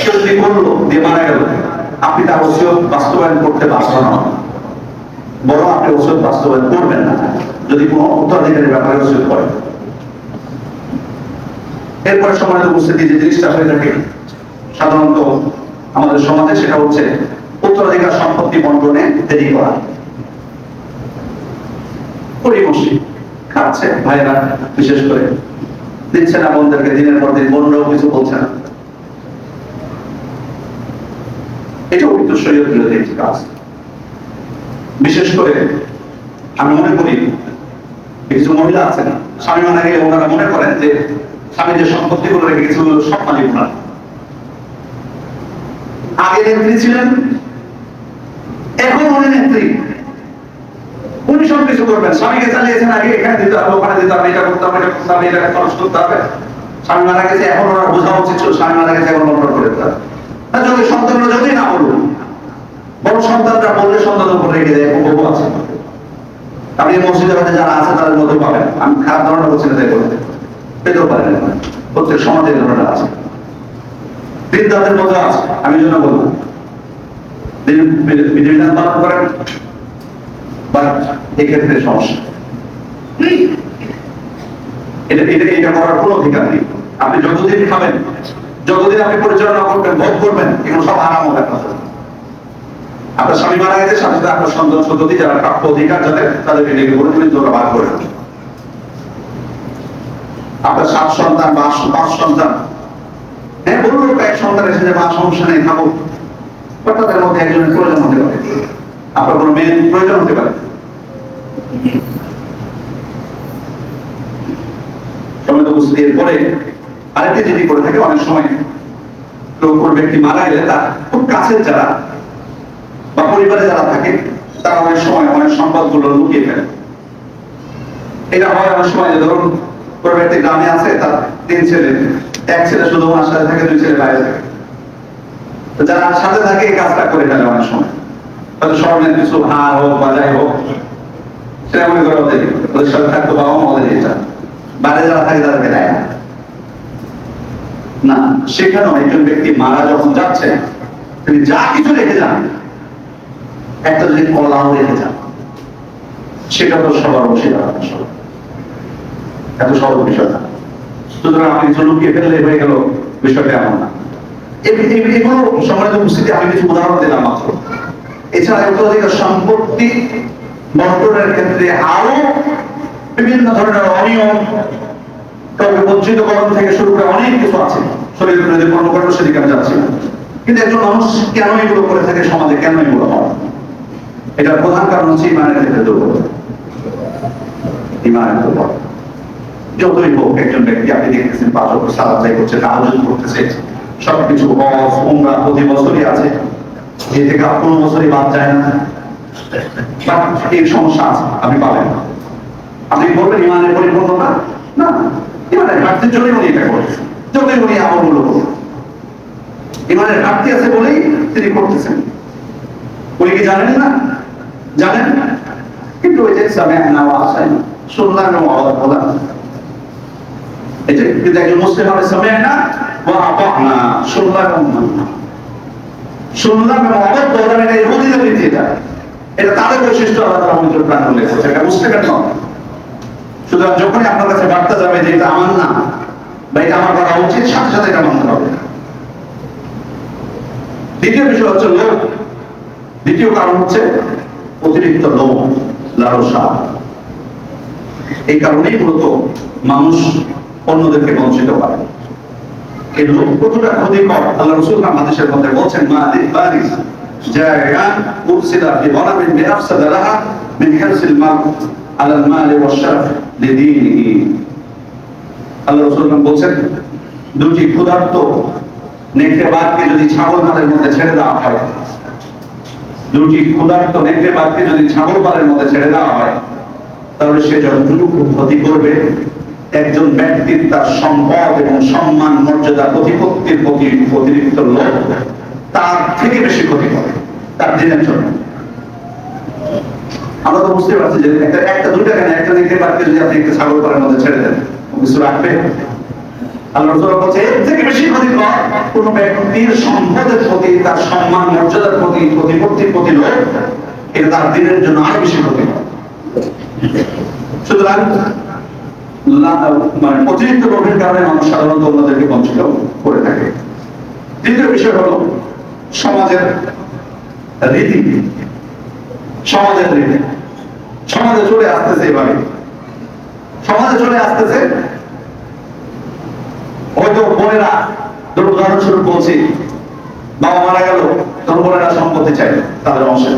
কেউ যদি করলো দিয়ে মারা গেল, আপনি তার ওসিয়ত বাস্তবায়ন করতে বাধ্য নন, বরং আপনি ওসিয়ত বাস্তবায়ন করবেন না যদি কোনো উত্তরাধিকারীর ব্যাপারে ওসিয়ত করেন। এরপরে সম্মানিত উপস্থিতি, যে জিনিসটা হয়ে থাকে সাধারণত আমাদের সমাজে, সেটা হচ্ছে উত্তরাধিকার সম্পত্তি বন্টনে দেরি করা। পরিমসি খাচ্ছে ভাইরা, বিশেষ করে দিচ্ছে না বোনদেরকে, দিনের পর দিন বোনরাও কিছু বলছে না। এটাও কিন্তু শরীয়ত বিরোধী একটি কাজ। বিশেষ করে আমি মনে করি কিছু মহিলা আছেন, স্বামী মারা গেলে ওনারা মনে করেন যে স্বামী যে সম্পত্তিগুলো রেখে গেছিল সব মালিক ওনার। আগে নেত্রী ছিলেন, এখন উনি নেত্রী, উনি সব কিছু করবেন। স্বামীকে চালিয়েছেন, আগে এখানে দিতে হবে, ওখানে দিতে হবে, এটা করতে হবে, এটা করতে হবে, এটা খরচ করতে হবে। স্বামী মারা গেছে, এখন ওনার বোঝা উচিত ছিল স্বামী মারা গেছে, এখন বন্ধ করে দিতে হবে। যদি সন্তানরা যদি না বলুন, বড় সন্তানরা বললে সন্তানের উপর রেখে দেয়, বহু আছে। আপনি মসজিদের মধ্যে যারা আছে তাদের মধ্যে পাবেন, আমি খারাপ ধারণা করছি না, তাই বলতে পেতেও পারেন, প্রত্যেক সমাজে এই ধরনের আছে, বৃদ্ধাদের মধ্যে আছে। আমি জন্য বলবো বিধিবিধান পালন করেন, বা এক্ষেত্রে সমস্যা এটা করার কোনো অধিকার নেই। আপনি যতদিন খাবেন, যতদিন আপনি পরিচালনা করবেন, ভোগ করবেন, এগুলো সব আরাম হবে। আপনার স্বামী মারা গেছে, সাথে সাথে আপনার সন্তান সন্ততি যারা প্রাপ্য অধিকার যাদের, তাদেরকে ডেকে বলে তুমি তোরা ভাগ করে দেবে। আপনার 7 সন্তান বা 5 সন্তান, হ্যাঁ বলুন এক সন্তান এসে যে মা সমস্যা নেই খাবো, তাদের মধ্যে একজনের প্রয়োজন হতে পারে, আপনার কোনো মেয়ের প্রয়োজন হতে পারে। সময় তো বুঝতে এরপরে আরেকটি যেটি করে থাকে, অনেক সময় কোন ব্যক্তি মারা গেলে তার খুব কাছের যারা বা পরিবারে যারা থাকে তারা অনেক সময় অনেক সম্পদগুলো লুকিয়ে ফেলে। এটা হয় অনেক সময়, যে ধরুন কোন ব্যক্তি গ্রামে আছে, তার 3 ছেলে, এক ছেলে শুধু ওনার সাথে থাকে, 2 ছেলে বাইরে থাকে। তো যারা সাথে থাকে এই কাজটা করে ফেলে অনেক সময়, হয়তো স্বর্ণের কিছু হার হোক বা যাই হোক, সেটা মনে করে ওদের সাথে থাকতো, বাবা মা ওদের এটা, বাইরে যারা থাকে তাদেরকে দেয় না। সেখানেও একজন ব্যক্তি মারা যখন যাচ্ছে, তিনি যা কিছু রেখে যান, একটা যদি কলাও রেখে যান, সেটা তো সবার অংশীদার, এত সহজ বিষয় না। সুতরাং আপনি কিছু লুকিয়ে ফেললে হয়ে গেল, বিষয়টা এমন না। এগুলো সম্মানিত উপস্থিতি, আমি কিছু উদাহরণ দিলাম মাত্র। এছাড়া উত্তরাধিকার সম্পত্তি বন্টনের ক্ষেত্রে আরো বিভিন্ন ধরনের অনিয়ম, কাউকে বঞ্চিতকরণ থেকে শুরু করে অনেক কিছু আছে। শরীর বিরোধী কর্মকাণ্ড, সেদিকে আমি যাচ্ছি না। কিন্তু একজন মানুষ কেন এগুলো করে থাকে, সমাজে কেন এগুলো হয়, এটার প্রধান কারণ হচ্ছে ইমানের ক্ষেত্রে দুর্বলতা। ইমানের দুর্বলতা যতই হোক, একজন ব্যক্তি আপনি দেখতেছেন 5 বছর সালাত আদায় করছে, তাহাজ্জুদ করতেছে, সবকিছু হজ উমরা প্রতি বছরই আছে, এ থেকে 15 বছরই বাদ যায় না, এই সমস্যা আছে, আপনি পাবেন না। আপনি বলবেন ইমানের পরিপূর্ণতা না, ইমানের ঘাটতির জন্যই উনি এটা করছেন, যতই উনি আমলগুলো করছেন, ইমানের ঘাটতি আছে বলেই তিনি করতেছেন। উনি কি জানেন না? জানেন, কিন্তু ওই যে সামি'না ওয়া আতা'না, শুনলাম এবং বলা, এটা কিন্তু একজন মুসলিম হবে সামি'না ওয়া আতা'না, শুনলাম এবং মানলাম। শুনলাম এবং অবাক বলা, এটা ইহুদিদের রীতি, এটা তাদের বৈশিষ্ট্য। আল্লাহ তাআলা পবিত্র কোরআনে উল্লেখ করেছেন, এটা মুসলিমের নয়। সুতরাং যখনই আপনার কাছে বার্তা যাবে যে এটা আমার না বা এটা আমার করা উচিত, সাথে সাথে এটা মানতে হবে। দ্বিতীয় বিষয় হচ্ছে লোভ। দ্বিতীয় কারণ হচ্ছে অতিরিক্ত লোভ, লালসা। এই কারণেই মূলত মানুষ অন্যদেরকে বঞ্চিত করে। এই লোভ কতটা ক্ষতিকর, আল্লাহ রাসূল হাদিসের মধ্যে বলছেন, মা দিবারিস জায়ান উরসিলা ফি গনামিন বিআফসাদ লাহা মিন হিরসিল মাল আলাল মাল ওয়া শারফ লিদীনিহি। আল্লাহ রাসূল বলছেন, দুটি ক্ষুধার্ত নেকড়ে বাঘকে যদি ছাগল মাঠের মধ্যে ছেড়ে দেওয়া হয়, দুটি ক্ষুধার্ত নেকড়ে বাঘকে যদি ছাগল পালের মধ্যে ছেড়ে দেওয়া হয়, তাহলে সে যতটুকু ক্ষতি করবে একজন ব্যক্তির তার সম্পদ এবং সম্মান মর্যাদা প্রতিপত্তির প্রতি অতিরিক্ত লোক তার থেকে বেশি ক্ষতি করে তার দিনের জন্য। আমরা তো বুঝতে পারছি যে একটা দুইটা কেন, একটা নেকড়ে বাঘকে যদি আপনি একটা ছাগল পালের মধ্যে ছেড়ে দেন, কিছু রাখবে? আল্লাহ রাসূল বলছে এর থেকে বেশি ক্ষতিকর কোন ব্যক্তির সম্পদের প্রতি, তার সম্মান মর্যাদার প্রতি, প্রতিপত্তির প্রতি লোভ, এটা তার দিনের জন্য আরো বেশি ক্ষতিকর। সুতরাং মানে অতিরিক্ত লোভের কারণে মানুষ সাধারণত অন্যদেরকে বঞ্চিত করে থাকে। দ্বিতীয় বিষয় হলো সমাজের রীতি। সমাজের রীতি সমাজে চলে আসতেছে, এভাবে সমাজে চলে আসতেছে। হয়তো বোনেরা, ধরুন উদাহরণস্বরূপ বলছি, বাবা মারা গেল, তোর বোনেরা সম্পত্তি চাই তাদের অংশে।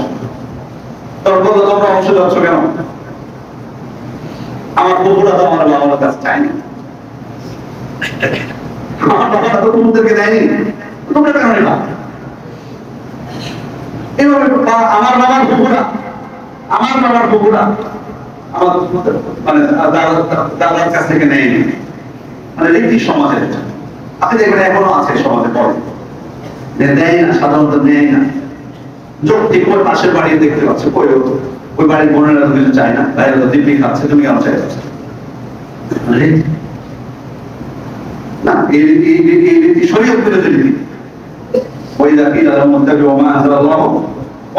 তোর বললো তোমরা অংশ যাচ্ছ কেন? আমার বন্ধুরা তো আমার বাবার কাছে চায়নি, আমার বাবারা তো তোমাদেরকে দেয়নি, তোমরা কেন নিবা? এইভাবে আমার বাবার বন্ধুরা, আমার মানে দাদার কাছ থেকে নেয়নি, মানে রীতি সমাজের। আপনি দেখবেন এখনো আছে সমাজে, পড়ে দেয় না, সাধারণত নেয় না। যৌক্তিক ওই পাশের বাড়ি দেখতে পাচ্ছে, ওই বাড়ির বোনেরা তো কিছু চায় না, তাই তো দিব্যি খাচ্ছে, তুমি কেন চাই না? এই রীতি শরীয়ত বিরোধী রীতি। ওই দেখি যাদের মধ্যে ওমা আনজালাল্লাহ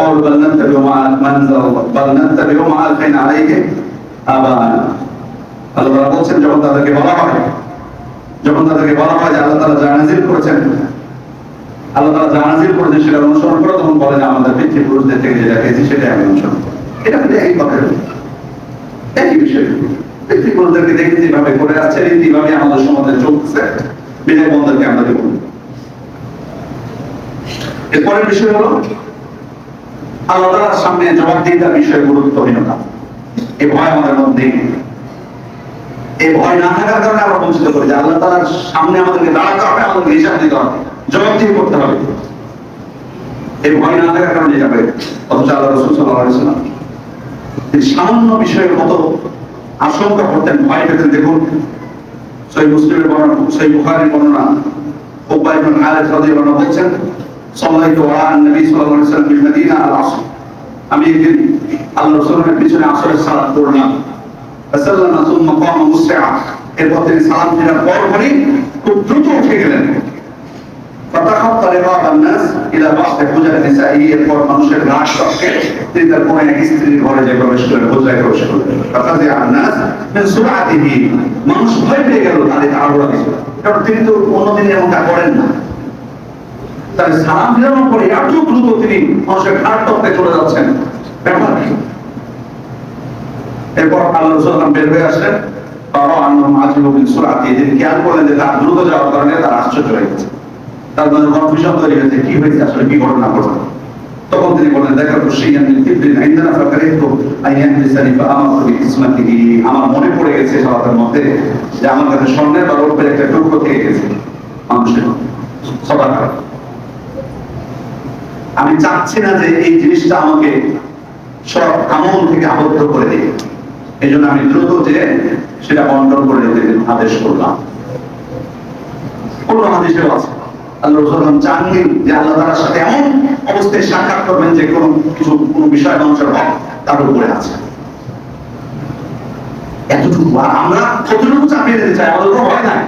আর বাল নাত্তাবিউ মা আনজালাল্লাহ বাল নাত্তাবিউ মা আলফাইনা আলাইহি আবানা। আল্লাহ বলছেন যখন তাদেরকে বলা হয় যে আল্লাহ তাআলা যা নাযিল করেছেন, সেটা অনুসরণ করো, তখন বলে যে আমাদের পিতৃপুরুষদের থেকে যেটা পেয়েছি সেটাই আমি অনুসরণ করি। এটা কিন্তু একই কথা, একই বিষয়। পিতৃপুরুষদেরকে দেখে যেভাবে করে আসছে, রীতিভাবে আমাদের সমাজে চলতেছে, বিদায় বন্ধনকে আমরা দেব। এরপরের বিষয় হলো আল্লাহ তাআলার সামনে জবাবদিহিতার বিষয়ে গুরুত্বহীনতা। এই ভয় আমাদের মধ্যে, এই ভয় না থাকার কারণে আমরা বঞ্চিত করি যে আল্লাহ তাআলার সামনে আমাদেরকে দাঁড়াতে হবে, আমাদেরকে হিসাব দিতে হবে, জবাবদিহি করতে হবে। এই ভয় না থাকার কারণে যাবে। অথচ আল্লাহ রাসূল সাল্লাল্লাহু আলাইহি ওয়াসাল্লাম তিনি সামান্য বিষয়ের মতো আশঙ্কা করতেন, ভয় পেতেন। দেখুন সহিহ মুসলিমের বর্ণনা, সহিহ বুখারীর বর্ণনা, উবাই ইবনে হারিস রাদিয়াল্লাহু আনহু বলছেন, সাল্লাল্লাহু আলাইহি নবী সাল্লাল্লাহু আলাইহি ওয়াসাল্লাম ফিল মদিনা আল আসর, আমি একদিন আল্লাহ রাসূলের পিছনে আসরের সালাত পড়লাম। ফাসাল্লামা সুম্মা কামা মুসরিআ, এরপর তিনি সালাম ফিরার পরপরই খুব দ্রুত উঠে গেলেন। ফাতাখাত্তা রিকাবান নাস ইলা বা'থ হুজরাত নিসাই, এরপর মানুষের ঘাস টপকে তিনি তার কোন এক স্ত্রীর ঘরে যে প্রবেশ করলেন, হুজরায় প্রবেশ করলেন। ফাতাজিআন নাস মিন সুরআতিহি, মানুষ ভয় পেয়ে গেল তাদের তাড়াহুড়া দেখে, কারণ তিনি তো অন্যদিন এমনটা করেন না। তার সালাম ফেরানোর পরে এত দ্রুত তিনি মানুষের ঘাট টপকে চলে যাচ্ছেন, ব্যাপার কি? এরপর আল্লাহ রাসূল বের হয়ে আসলেন, তারা আন্নাহুম আজিবু বিল সুরআতি, তিনি খেয়াল করলেন যে তার দ্রুত যাওয়ার কারণে তার আশ্চর্য হয়ে গেছে, তার মধ্যে কনফিউশন তৈরি হয়েছে, কি হয়েছে আসলে, কি ঘটনা ঘটলো। তখন তিনি বলেন, যাকারতু শাইআন মিন তিবরিন ইনদানা ফাকারিতু আইয়াহদিসানি ফাআমারতু বিইসমাতিহি, আমার মনে পড়ে গেছে সালাতের মধ্যে যে আমার কাছে স্বর্ণের বা রৌপ্যের একটা টুকরো থেকে গেছে মানুষের সাদাকা। আমি চাচ্ছি না যে এই জিনিসটা আমাকে সব আমল থেকে আবদ্ধ করে দিই, এই জন্য আমি দ্রুত যে সেটা বন্টন করে দিতে আদেশ করলাম। কোন হাদিসেও আছে আল্লাহ রাসূল চাননি যে আল্লাহ তাআলার সাথে এমন অবস্থায় সাক্ষাৎ করবেন যে কোন বিষয় মানুষের হক তার উপরে আছে। এতটুকু আর আমরা কতটুকু চাপিয়ে দিতে চাই, আমাদের কোনো ভয় নাই,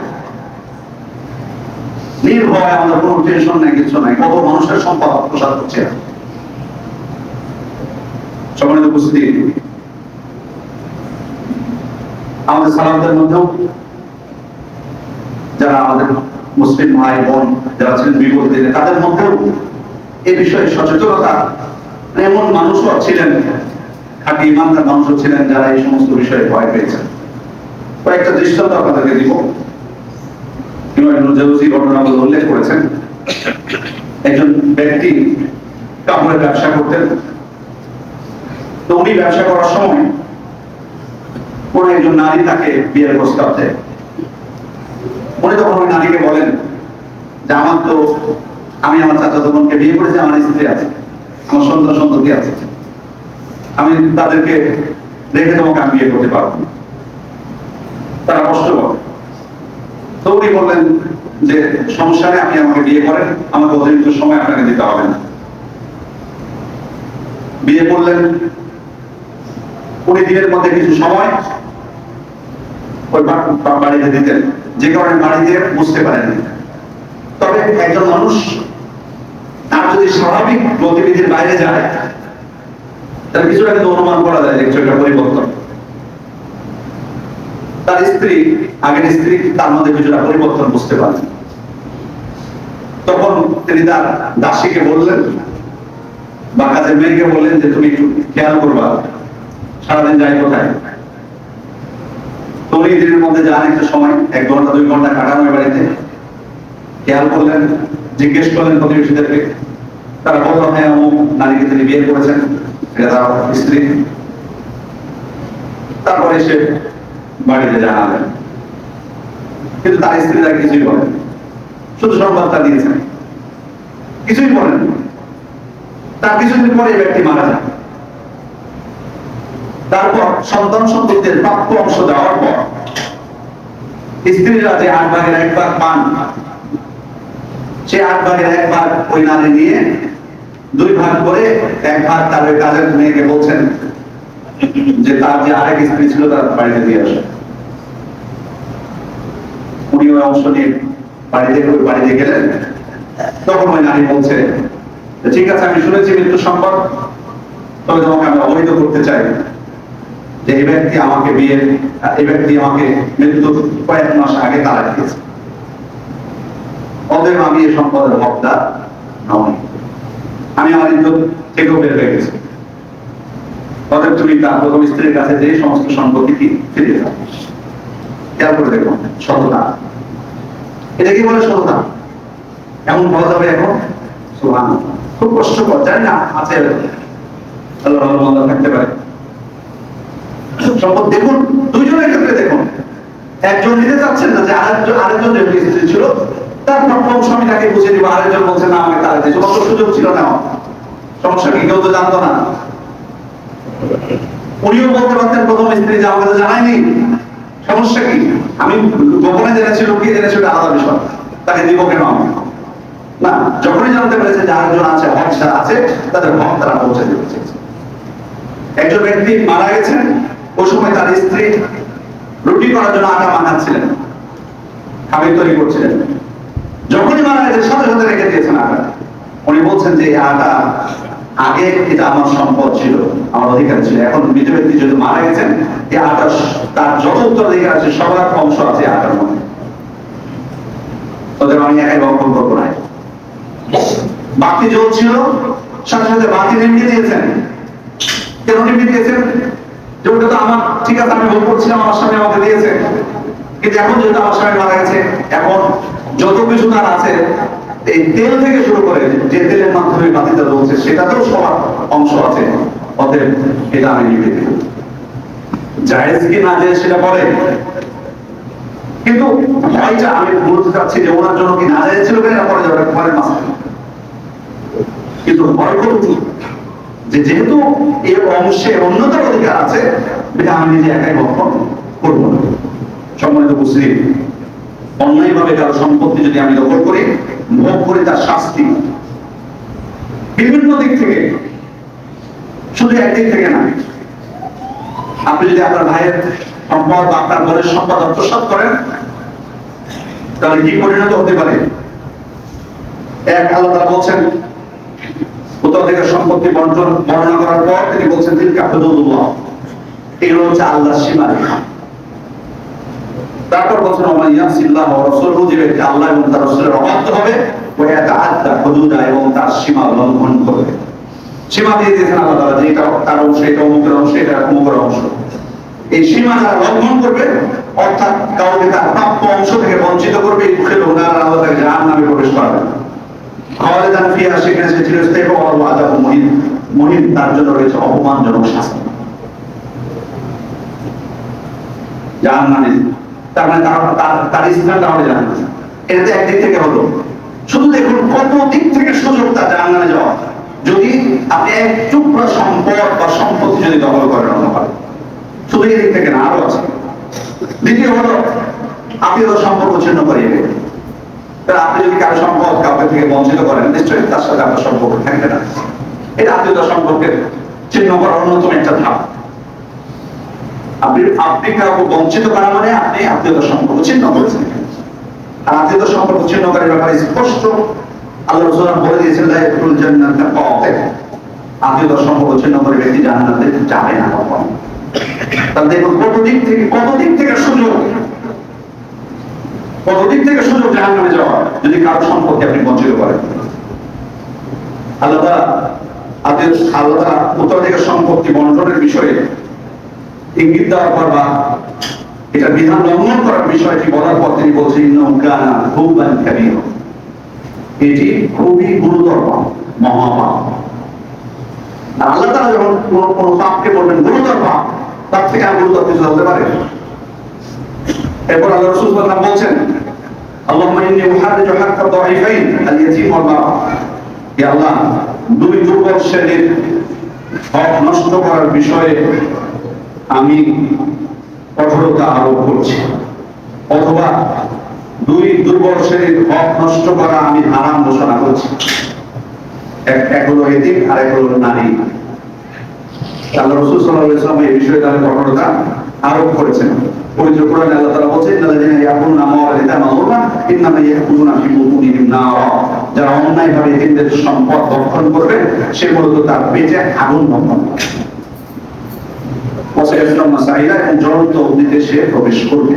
নির্ভয়, আমাদের কোনো টেনশন নাই, কিছু নাই। কত মানুষের সম্পদ আত্মসাৎ করছে। সম্মানিত উপস্থিতি, আমাদের সালাতের মধ্যেও যারা আমাদের মুসলিম ভাই বোন যারা ছিলেন বিপদ দিনে, তাদের মধ্যেও এই বিষয়ে সচেতনতা, এমন মানুষও ছিলেন, খাঁটি ইমানদার মানুষও ছিলেন যারা এই সমস্ত বিষয়ে ভয় পেয়েছেন। কয়েকটা দৃষ্টান্ত আপনাদেরকে দিব। ইবনে জাওজি ঘটনাগুলো উল্লেখ করেছেন। একজন ব্যক্তি কাপড়ের ব্যবসা করতেন, তো উনি ব্যবসা করার সময় কোন একজন নারী তাকে বিয়ের প্রস্তাব দেয়। উনি তখন ওই নারীকে বলেন যে আমার তো, আমি আমার চাচাতো বোনকে বিয়ে করেছি, আমার স্ত্রী আছে, আমার সন্তান সন্ততি আছে, আমি তাদেরকে রেখে তোমাকে আমি বিয়ে করতে পারবো না, তারা কষ্ট করে। তো উনি বললেন যে সমস্যা নেই, আপনি আমাকে বিয়ে করেন, আমাকে অতিরিক্ত সময় আপনাকে দিতে হবে না। বিয়ে করলেন, 20 দিনের মধ্যে কিছু সময় ওই বাড়িতে দিতেন, যে কারণে বাড়িতে বুঝতে পারেন। তবে একজন মানুষ তার যদি স্বাভাবিক গতিবিধির বাইরে যায়, তাহলে কিছুটা কিন্তু অনুমান করা যায় যে কিছু একটা পরিবর্তন। তার স্ত্রী, আগের স্ত্রী, তার মধ্যে কিছুটা পরিবর্তন বুঝতে পারেন। তখন তিনি তার দাসীকে বললেন বা কাজের মেয়েকে বললেন যে তুমি একটু খেয়াল করবা, সারাদিন যাই কোথায়। উনি দিনের মধ্যে যান, একটা সময় 1 ঘন্টা 2 ঘন্টা কাটানো বাড়িতে, খেয়াল করলেন, জিজ্ঞেস করলেন প্রতিবেশীদেরকে, তারা বলল হ্যাঁ অমুক নারীকে তিনি বিয়ে করেছেন, এটা তার স্ত্রী। তারপরে সে বাড়িতে জানালেন, কিন্তু তার স্ত্রী তার কিছুই বলেন, শুধু সংবাদটা দিয়েছেন, কিছুই বলেন। তার কিছুদিন পরে এই ব্যক্তি মারা যায়। তারপর সন্তান সন্ততিদের প্রাপ্য অংশ দেওয়ার পর স্ত্রীরা যে 8 ভাগের 1 ভাগ পান, সে 8 ভাগের 1 ভাগ ওই নারী নিয়ে 2 ভাগ করে 1 ভাগ তার ওই কাজের মেয়েকে বলছেন যে তার যে আরেক স্ত্রী ছিল তার বাড়িতে দিয়ে আসে। উনি ওই অংশ নিয়ে বাড়িতে গেলেন। তখন ওই নারী বলছে ঠিক আছে, আমি শুনেছি মৃত্যু সংবাদ, তবে তোমাকে আমি অবহিত করতে চাই যে এই ব্যক্তি আমাকে মৃত্যুর কয়েক মাস আগে তারা দিয়েছে, অতএব আমি এই সম্পদের হকদার নই, আমি আমার ইজ্জত থেকেও বের হয়ে গেছি, অতএব তুমি তার প্রথম স্ত্রীর কাছে যে সমস্ত সম্পত্তি কি ফিরে দাও। খেয়াল করে দেখুন সততা, এটা কি বলে সততা? এমন বলা যাবে এখন? সুবহানাল্লাহ, খুব কষ্টকর, জানি না আছে আল্লাহ ভালো থাকতে পারে। সম্পদ দেখুন, দুইজনের ক্ষেত্রে দেখুন, একজন নিতে চাচ্ছেন না যে আরেকজন যে স্ত্রী ছিল তার প্রথম স্বামীটাকে বুঝে দিব, আরেকজন বলছে না আমাকে তারা দিয়েছে, অত সুযোগ ছিল না। সমস্যা কি? কেউ তো জানতো না। উনিও বলতে পারতেন প্রথম স্ত্রী যে আমাকে তো জানায়নি, সমস্যা কি? আমি গোপনে জেনেছি, লুকিয়ে জেনেছি, ওটা আলাদা বিষয়, তাকে দিব কেন আমি? না, যখনই জানতে পেরেছে যে আরেকজন আছে, হক যারা আছে তাদের হক তারা পৌঁছে দিতে চেয়েছে। একজন ব্যক্তি মারা গেছেন, ওই সময় তার স্ত্রী রুটি করার জন্য আটা মাখাচ্ছিলেন, খাবার তৈরি করছিলেন। যখনই মারা গেছে সাথে সাথে রেখে দিয়েছেন আটা। উনি বলছেন যে আটা আগে এটা আমার সম্পদ ছিল, আমার অধিকার ছিল, এখন মৃত ব্যক্তি যেহেতু মারা গেছেন, এই আটা তার যত উত্তরাধিকার আছে সবার অংশ আছে আটার মধ্যে, ওদের আমি একাই বক্ষণ করবো না। বাতি জ্বলছিল, সাথে সাথে বাতি নিভিয়ে দিয়েছেন। কেন নিভিয়ে দিয়েছেন? যে ওটা তো আমার, ঠিক আছে আমি ভুল করছিলাম, আমার স্বামী আমাকে দিয়েছে, কিন্তু এখন যেহেতু আমার স্বামী মারা গেছে, এখন যত কিছু তার আছে, এই তেল থেকে শুরু করে যে তেলের মাধ্যমে বাতিটা জ্বলছে সেটাতেও সবার অংশ আছে, অতএব এটা আমি নিভিয়ে দিব। জায়েজ কি না জায়েজ সেটা বলে, কিন্তু ভয়টা আমি বলতে চাচ্ছি যে ওনার জন্য কি না জায়েজ ছিল কিনা পরে যাবে, পরের মাসে। কিন্তু ভয় করছি যে যেহেতু এর অংশে অন্যতার অধিকার আছে, এটা আমি নিজে একাই ভক্ষণ করবো না। সম্মানিত মুসলিম, অন্যায় ভাবে কারো সম্পত্তি যদি আমি দখল করি, ভোগ করি, তার শাস্তি বিভিন্ন দিক থেকে, শুধু একদিক থেকে না। আপনি যদি আপনার ভাইয়ের সম্পদ বা আপনার বোনের সম্পদ আত্মসাৎ করেন, তাহলে কি পরিণত হতে পারে? এক, আল্লাহ তাআলা বলছেন উত্তরাধিকার সম্পত্তি বন্টন বর্ণনা করার পর তিনি বলছেন তিলকা হুদুদুল্লাহ, এগুলো হচ্ছে আল্লাহর সীমারেখা। তারপর বলছেন ওয়া মান ইয়াসিল্লাহ ওয়া রাসূলহু, যে ব্যক্তি আল্লাহ এবং তার রাসূলের অবাধ্য হবে, ওয়া ইয়াতাআদ্দা হুদুদা, এবং তার সীমা লঙ্ঘন করবে। সীমা দিয়ে দিয়েছেন আল্লাহ তাআলা যে এটা তার অংশ, এটা অমুকের অংশ, এটা অমুকের অংশ। এই সীমা যারা লঙ্ঘন করবে, অর্থাৎ কাউকে তার প্রাপ্য অংশ থেকে বঞ্চিত করবে, আল্লাহ তাকে জাহান্নামে প্রবেশ করাবে। খালিদান ফিহা, সেখানে সে চিরস্থায়ী হবে, ওয়া আযাবু মুহিন, মুহিন, তার জন্য রয়েছে অপমানজনক শাস্তি, জাহান্নামে। তার মানে তার স্থানটা হবে জাহান্নামে। এটাতে একদিক থেকে হলো শুধু দেখুন কত দিক থেকে সুযোগ তার জাহান্নামে যাওয়া, যদি আপনি এক টুকরা সম্পদ বা সম্পত্তি যদি দখল করেন অন্যভাবে। শুধু এই দিক থেকে না, আরো আছে। দ্বিতীয় হলো আত্মীয়তা সম্পর্ক ছিন্ন করিয়ে দেবে। আপনি যদি কারো সম্পদ কাউকে থেকে বঞ্চিত করেন, নিশ্চয়ই তার সাথে আপনার সম্পর্ক থাকবে না। এটা আত্মীয়তা সম্পর্কের ছিন্ন করার অন্যতম একটা ধাপ। আপনি কাউকে বঞ্চিত করা মানে আপনি আত্মীয়তা সম্পর্ক ছিন্ন করেছেন। আর আত্মীয়তা সম্পর্ক ছিন্ন করার ব্যাপারে স্পষ্ট আল্লাহ রাসূল বলে দিয়েছেন, লা ইয়াদখুলুল জান্নাতা কাফির। আত্মীয়তা সম্পর্ক ছিন্ন করে ব্যক্তি জান্নাতে যাবে না কখনো। তাহলে দেখুন কত দিক থেকে সুযোগ, কত দিক থেকে সুযোগ জাহান্নামে যাওয়া যদি কারো সম্পর্কে আপনি বঞ্চিত করেন। আল্লাহ তাআলা উত্তরাধিকার সম্পত্তি বন্টনের বিষয়ে ইঙ্গিত দেওয়ার পর বা এটা বিধান লঙ্ঘন করার বিষয়টি বলার পর তিনি বলছেন, ইন্নাহু কানা হুবান কাবীরা। এটি খুবই গুরুতর পাপ, মহাপাপ। আল্লাহ তাআলা যখন কোন পাপকে বলবেন গুরুতর পাপ, তার থেকে আর গুরুতর কিছু হতে পারে? এরপর আল্লাহ রাসূল সাল্লাল্লাহু আলাইহি ওয়াসাল্লাম বলছেন, আল্লাহুম্মা ইন্নী উহাররিজু হাক্কা দাঈফাইন আল-ইয়াতীম ওয়াল মারআ। হে আল্লাহ, দুই দুর্বল শ্রেণীর হক নষ্ট করার বিষয়ে আমি কঠোরতা আরোপ করছি, অথবা দুই দুর্বল শ্রেণীর হক নষ্ট করা আমি হারাম ঘোষণা করছি। এক হলো এতিম আর এক হলো নারী। আল্লাহ রাসূল সাল্লাল্লাহু আলাইহি ওয়াসাল্লাম এই বিষয়ে তার কঠোরতা আরোপ করেছেন। পবিত্র কোরআনে আল্লাহ তাআলা বলেন, ইন্নাল্লাযীনা ইয়াকুলুনা আমওয়ালাল ইয়াতামা যুলমান ইন্নামা ইয়াকুলুনা ফি বুতুনিহিম নারা। যারা অন্যায়ভাবে এতিমদের সম্পদ ভক্ষণ করবে, সে মূলত তার পেটে আগুন ভক্ষণ করবে। জ্বলন্ত অগ্নিতে সে প্রবেশ করবে।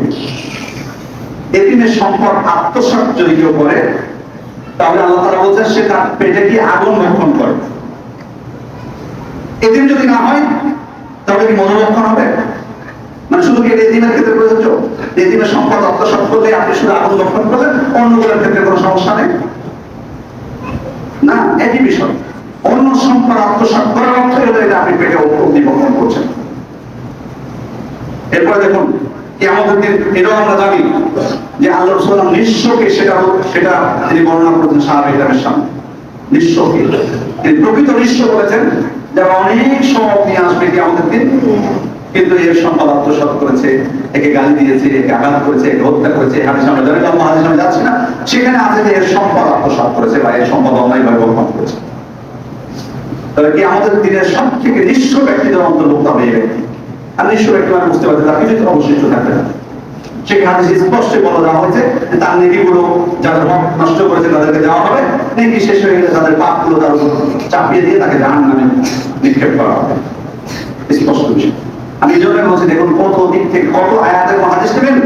এতিমের সম্পদ আত্মসাৎ যদি কেউ করে, তাহলে আল্লাহ তাআলা বলছেন সে তার পেটে কি আগুন ভক্ষণ করবে। এতিম যদি না হয় তাহলে কি মনোভক্ষণ হবে? মানে শুধু কি এতিমের ক্ষেত্রে প্রযোজ্য? এতিমের সম্পদ আত্মসাৎ করলে আপনি শুধু আগুন ভক্ষণ করলেন, অন্যগুলোর ক্ষেত্রে কোনো সমস্যা নেই? না, একই বিষয়। অন্য সম্পদ আত্মসাৎ করার অর্থ হলো এটা আপনি পেটে অগ্নি ভক্ষণ করছেন। এরপরে দেখুন কিয়ামতের দিন এটাও আমরা জানি যে আল্লাহ রাসূল নিঃস্বকে সেটা তিনি বর্ণনা করেছেন সাহাবায়ে সামনে। নিঃস্বকে তিনি প্রকৃত নিঃস্ব বলেছেন, যারা অনেক সওয়াব নিয়ে আসবে কিয়ামতের দিন, কিন্তু এর সম্পদ আত্মসাৎ করেছে, একে গালি দিয়েছে, একে আঘাত করেছে, একে হত্যা করেছে। হাদিস আমরা জানি, আমরা হাদিস আমরা যাচ্ছি না, সেখানে আছে যে এর সম্পদ আত্মসাৎ করেছে বা এর সম্পদ অন্যায়ভাবে ভক্ষণ করেছে। তবে কিয়ামতের দিনের সবথেকে নিঃস্ব ব্যক্তিদের অন্তর্ভুক্ত হবে এই ব্যক্তি। আর নিঃস্ব ব্যক্তি মানে বুঝতে পারছে তার কিছু অবশিষ্ট থাকবে না। সেখানে হাদিসে স্পষ্ট বলে দেওয়া হয়েছে যে তার নেকিগুলো যাদের হক নষ্ট করেছে তাদেরকে দেওয়া হবে, নেকি শেষ হয়ে গেলে তাদের পাপগুলো তার উপর চাপিয়ে দিয়ে তাকে জাহান্নামে নিক্ষেপ করা হবে। স্পষ্ট বিষয়। আমি এই জন্য বলছি, দেখুন কত দিক থেকে কত আয়াতের হাদিস নেবেন,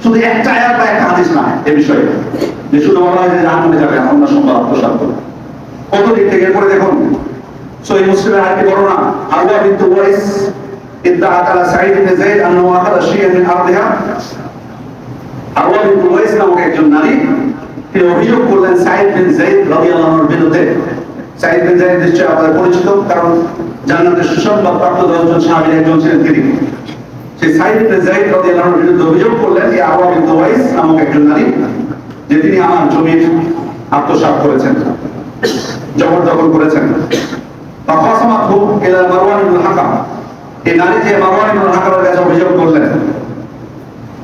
শুধু একটা আয়াত বা একটা হাদিস না এই বিষয়ে যে শুধু বলা হয় যে জাহান্নামে যাবে অন্য সম্পদ আত্মসাৎ করে। কত দিক থেকে। এরপরে দেখুন সহিহ মুসলিমের আরেকটি বর্ণনা, আরওয়া বিনতে ওয়াইস ইদ্দাআত আলা সাঈদ ইবনে যায়েদ আন্নাহু আখাযা শাইআন মিন আরদিহা। আরওয়া বিনতে ওয়াইস নামক একজন নারী, তিনি অভিযোগ করলেন সাঈদ বিন যায়েদ রাদিয়াল্লাহু আনহুর বিরুদ্ধে। সাঈদ বিন যায়েদ নিশ্চয়ই আপনাদের পরিচিত, কারণ জান্নাতের সুসংবাদ প্রাপ্ত 10 জন সাহাবীর একজন ছিলেন তিনি। সেই সাঈদ বিন যায়েদ রাদিয়াল্লাহু আনহুর বিরুদ্ধে অভিযোগ করলেন এই আরওয়া বিনতে ওয়াইস নামক একজন নারী যে তিনি আমার জমির আত্মসাৎ করেছেন, জবরদখল করেছেন। ফাসামাতহু ইলা মারওয়ান ইবনে হাকাম। এই নারী যে মারওয়ান ইবনে হাকামের কাছে অভিযোগ করলেন